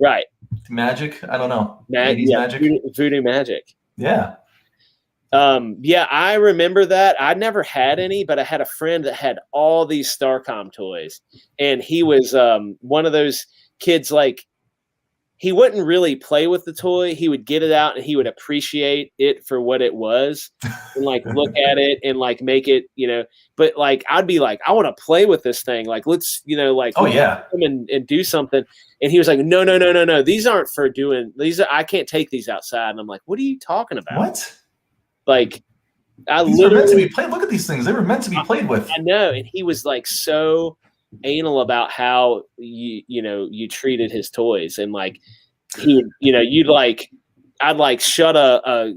magic. I don't know. Magic. Voodoo magic. Yeah. I remember that. I never had any, but I had a friend that had all these Starcom toys, and he was one of those kids. Like, he wouldn't really play with the toy. He would get it out and he would appreciate it for what it was, and like look at it and like make it, But like, I'd be like, I want to play with this thing. Like, let's, come and do something. And he was like, no. These aren't for doing these. I can't take these outside. And I'm like, what are you talking about? What? Like, these were meant to be played. Look at these things; they were meant to be played with. I know, and he was like so anal about how you treated his toys, and like he would, you'd like, I'd like shut a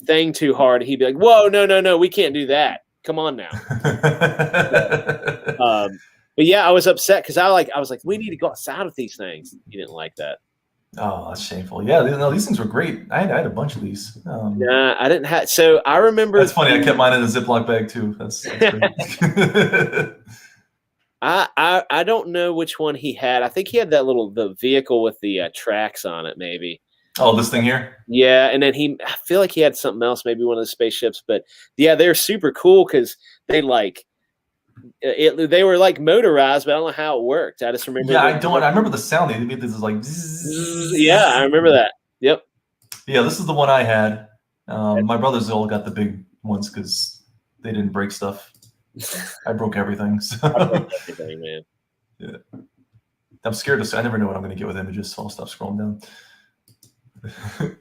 thing too hard. He'd be like, "Whoa, no, we can't do that. Come on now." But yeah, I was upset because I was like, we need to go outside with these things. He didn't like that. Oh, that's shameful. Yeah, these things were great. I had a bunch of these. Nah, I didn't have. So I remember. That's funny. I kept mine in a Ziploc bag too. That's great. I don't know which one he had. I think he had that the vehicle with the tracks on it, maybe. Oh, this thing here? Yeah, and then I feel like he had something else, maybe one of the spaceships. But yeah, they're super cool because they they were like motorized, but I don't know how it worked. I just remember. Yeah, I remember the sound. They made this like. Yeah, I remember that. Yep. Yeah, this is the one I had. My brothers all got the big ones because they didn't break stuff. I broke everything. So. I broke everything, man. Yeah. I'm scared to say. I never know what I'm going to get with images, so I'll stop scrolling down. But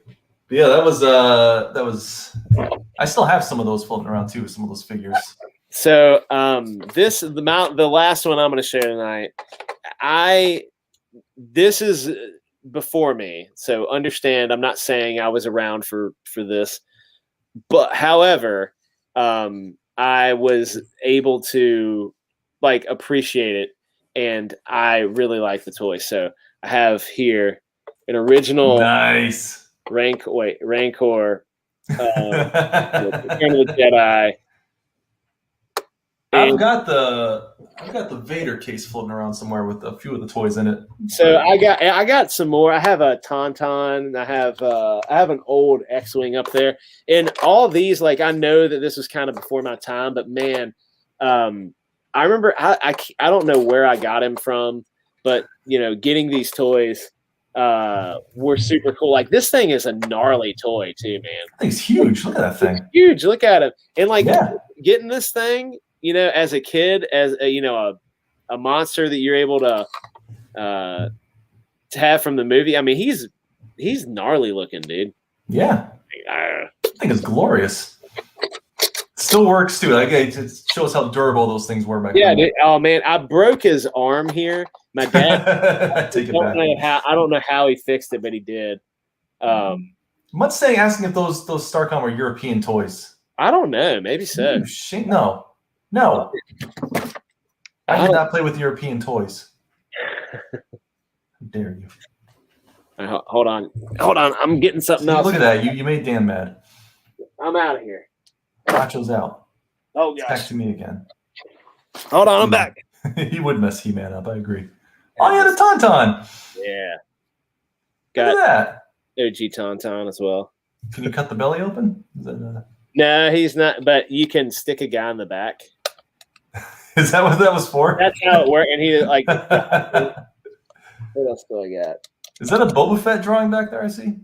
yeah, that was. I still have some of those floating around too. Some of those figures. So the last one I'm going to share tonight. This is before me, so understand. I'm not saying I was around for this, but however, I was able to like appreciate it, and I really like the toy. So I have here an original nice Rancor, Return of the Jedi. I've got the Vader case floating around somewhere with a few of the toys in it. So I got some more. I have a Tauntaun. I have an old X-wing up there, and all these, like, I know that this was kind of before my time, but man, I remember I don't know where I got him from, but getting these toys were super cool. Like, this thing is a gnarly toy too, man. That thing's huge. Look at that thing. It's huge. Look at it, and like getting this thing. As a kid, as a monster that you're able to have from the movie. I mean, he's gnarly looking, dude. Yeah, I think it's glorious. Still works too. Like, it shows how durable those things were back then. Dude, oh man, I broke his arm here. My dad. I don't know how he fixed it, but he did. Mutt's asking if those Starcom are European toys. I don't know. Maybe so. No. I did not play with European toys. How dare you? Hold on. I'm getting something else. Look at that. You made Dan mad. I'm out of here. Nacho's out. Oh, gosh. Back to me again. Hold on. I'm back. He would mess He-Man up. I agree. Oh, you had a Tauntaun. Yeah. Look at that. OG Tauntaun as well. Can you cut the belly open? No, he's not. But you can stick a guy in the back. Is that what that was for? That's how it worked. And he like. What else do I got? Is that a Boba Fett drawing back there? I see.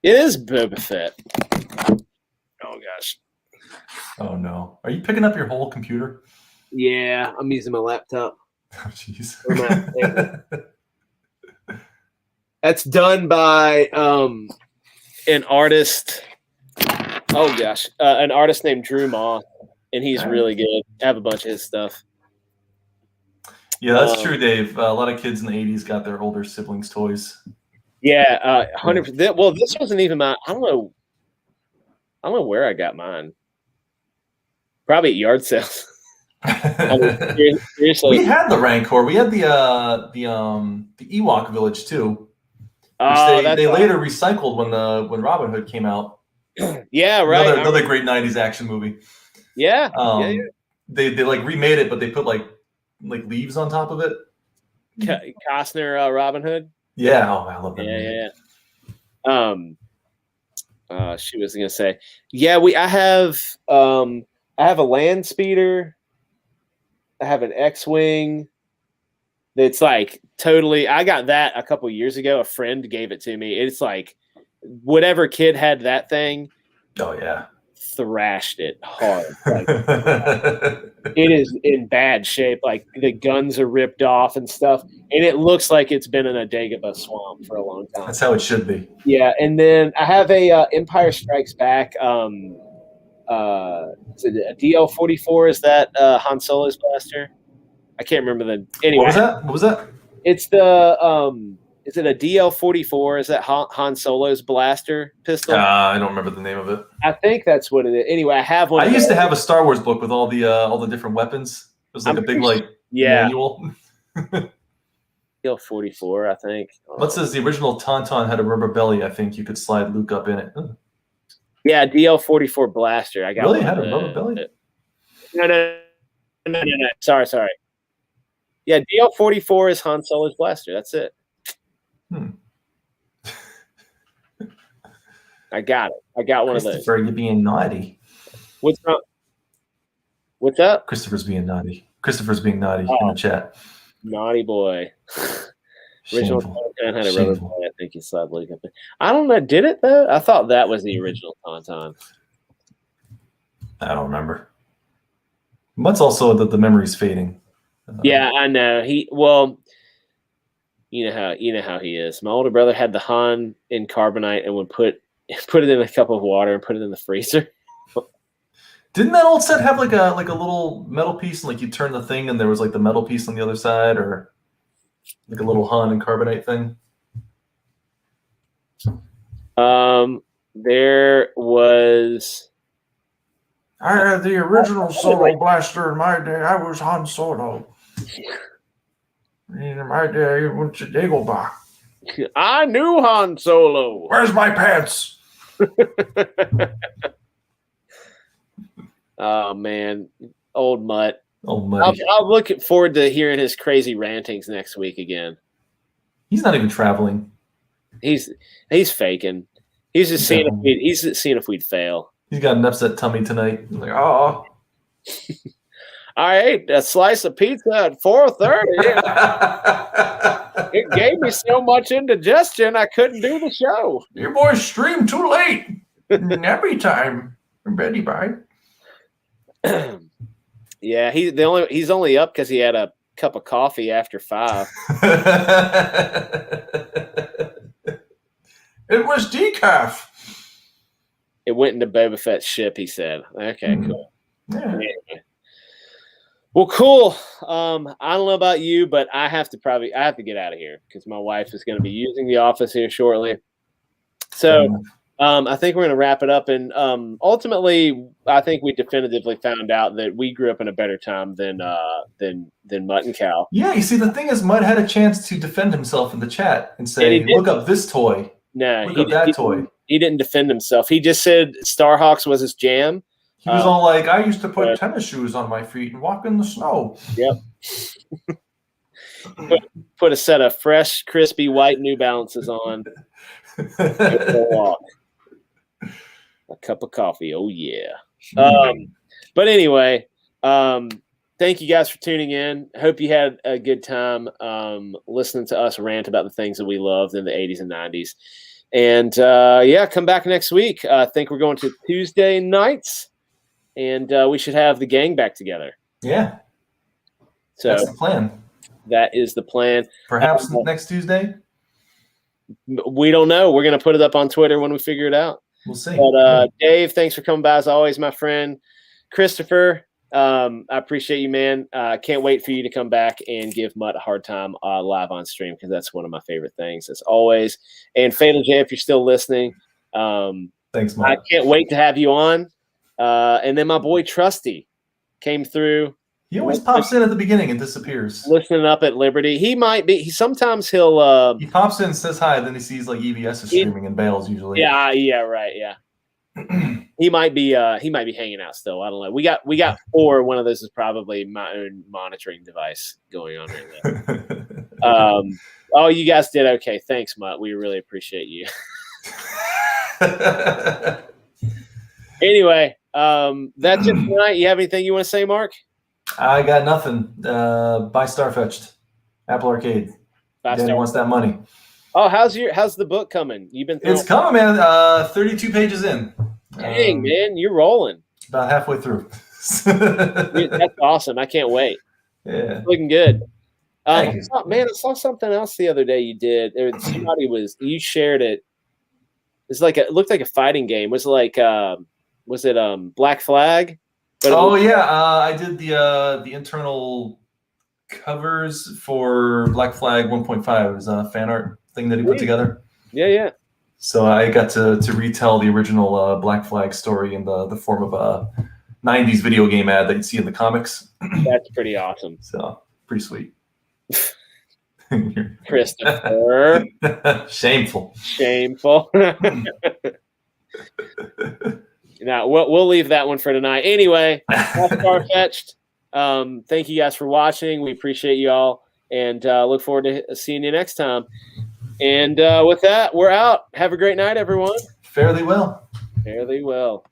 It is Boba Fett. Oh gosh. Oh no! Are you picking up your whole computer? Yeah, I'm using my laptop. Oh jeez. That's done by an artist. Oh gosh, an artist named Drew Moss, and he's really good. I have a bunch of his stuff. Yeah, that's true, Dave. A lot of kids in the '80s got their older siblings' toys. Yeah, 100%. Well, this wasn't even my. I don't know where I got mine. Probably at yard sales. Seriously. We had the Rancor. We had the Ewok Village too. Oh, they later recycled when Robin Hood came out. Yeah, right. Another great '90s action movie. Yeah. They like remade it, but they put like leaves on top of it. Costner, Robin Hood. Yeah. Oh, I love that movie. Yeah. She was gonna say, yeah. I have a land speeder. I have an X-wing. That's like totally. I got that a couple years ago. A friend gave it to me. It's like whatever kid had that thing. Oh yeah. Thrashed it hard. Like, it is in bad shape. Like the guns are ripped off and stuff, and it looks like it's been in a Dagobah swamp for a long time. That's how it should be. Yeah, and then I have a Empire Strikes Back. Is it a DL-44? Is that Han Solo's blaster? I can't remember the. Anyway, What was that? It's the Is it a DL-44? Is that Han Solo's blaster pistol? I don't remember the name of it. I think that's what it is. Anyway, I have one. I used to have a Star Wars book with all the different weapons. It was like a big manual. DL-44, I think. What says the original Tauntaun had a rubber belly? I think you could slide Luke up in it. Yeah, DL-44 blaster. I got. Really had a rubber belly? No. Sorry. Yeah, DL-44 is Han Solo's blaster. That's it. I got it. I got one of those. Christopher, you're being naughty. What's wrong? What's up? Christopher's being naughty in the chat. Naughty boy. Original Tauntaun had a rubber belly. I think he slid Luke up there. I don't know. Did it though? I thought that was the original Tauntaun. I don't remember. Mutt's also the memory's fading. Yeah, I know. You know how he is. My older brother had the Han in carbonite and would put it in a cup of water and put it in the freezer. Didn't that old set have like a little metal piece, and like you turn the thing and there was like the metal piece on the other side, or like a little Han and carbonite thing? There was. I had the original Solo blaster in my day. I was Han Solo. In my day, it went to Dagobah. I knew Han Solo. Where's my pants? Oh man, old Mutt. Old Mutt. I'm looking forward to hearing his crazy rantings next week again. He's not even traveling. He's faking. He's just seeing if we'd fail. He's got an upset tummy tonight. He's like, oh. I ate a slice of pizza at 4:30. It gave me so much indigestion I couldn't do the show. Your boys streamed too late. Nappy time. Betty bye. Yeah, he's only up because he had a cup of coffee after 5. It was decaf. It went into Boba Fett's ship, he said. Okay, cool. Yeah. Anyway. Well, cool. I don't know about you, but I have to get out of here because my wife is going to be using the office here shortly. So I think we're going to wrap it up. And ultimately, I think we definitively found out that we grew up in a better time than Mutt and Cal. Yeah, you see, the thing is, Mutt had a chance to defend himself in the chat and say, look up this toy. No, look up that toy. He didn't defend himself. He just said Starhawks was his jam. He was all like, I used to put tennis shoes on my feet and walk in the snow. Yep. put a set of fresh, crispy, white New Balances on. A cup of coffee. Oh, yeah. But anyway, thank you guys for tuning in. Hope you had a good time listening to us rant about the things that we loved in the 80s and 90s. And, come back next week. I think we're going to Tuesday nights. And we should have the gang back together. Yeah. So that's the plan. That is the plan. Perhaps next Tuesday? We don't know. We're going to put it up on Twitter when we figure it out. We'll see. But Dave, thanks for coming by as always, my friend. Christopher, I appreciate you, man. I can't wait for you to come back and give Mutt a hard time live on stream because that's one of my favorite things as always. And Fatal J, if you're still listening, thanks, Mutt. I can't wait to have you on. And then my boy Trusty. came through. He always pops in at the beginning and disappears. Listening up at Liberty. He might be. Sometimes he'll. He pops in, says hi, then he sees like EVS is streaming and bails usually. Yeah, right, yeah. He might be hanging out still. I don't know. We got 4. One of those is probably my own monitoring device going on right now. Oh, you guys did okay. Thanks, Mutt. We really appreciate you. Anyway, that's it tonight. You have anything you want to say, Mark? I got nothing. Buy Starfetched, Apple Arcade. Danny wants that money. Oh, how's the book coming? You've been through It's coming, man. 32 pages in. Dang, man, you're rolling. About halfway through. That's awesome. I can't wait. Yeah. It's looking good. I saw something else the other day you did. You shared it. It looked like a fighting game. Was it Black Flag? I did the internal covers for Black Flag 1.5. It was a fan art thing that he put together. Yeah. So I got to retell the original Black Flag story in the form of a 90s video game ad that you see in the comics. That's pretty awesome. So pretty sweet. Christopher. Shameful. Now we'll leave that one for tonight. Anyway, that's Far-Fetched. Thank you guys for watching. We appreciate you all, and look forward to seeing you next time. And with that, we're out. Have a great night, everyone. Fairly well. Fairly well.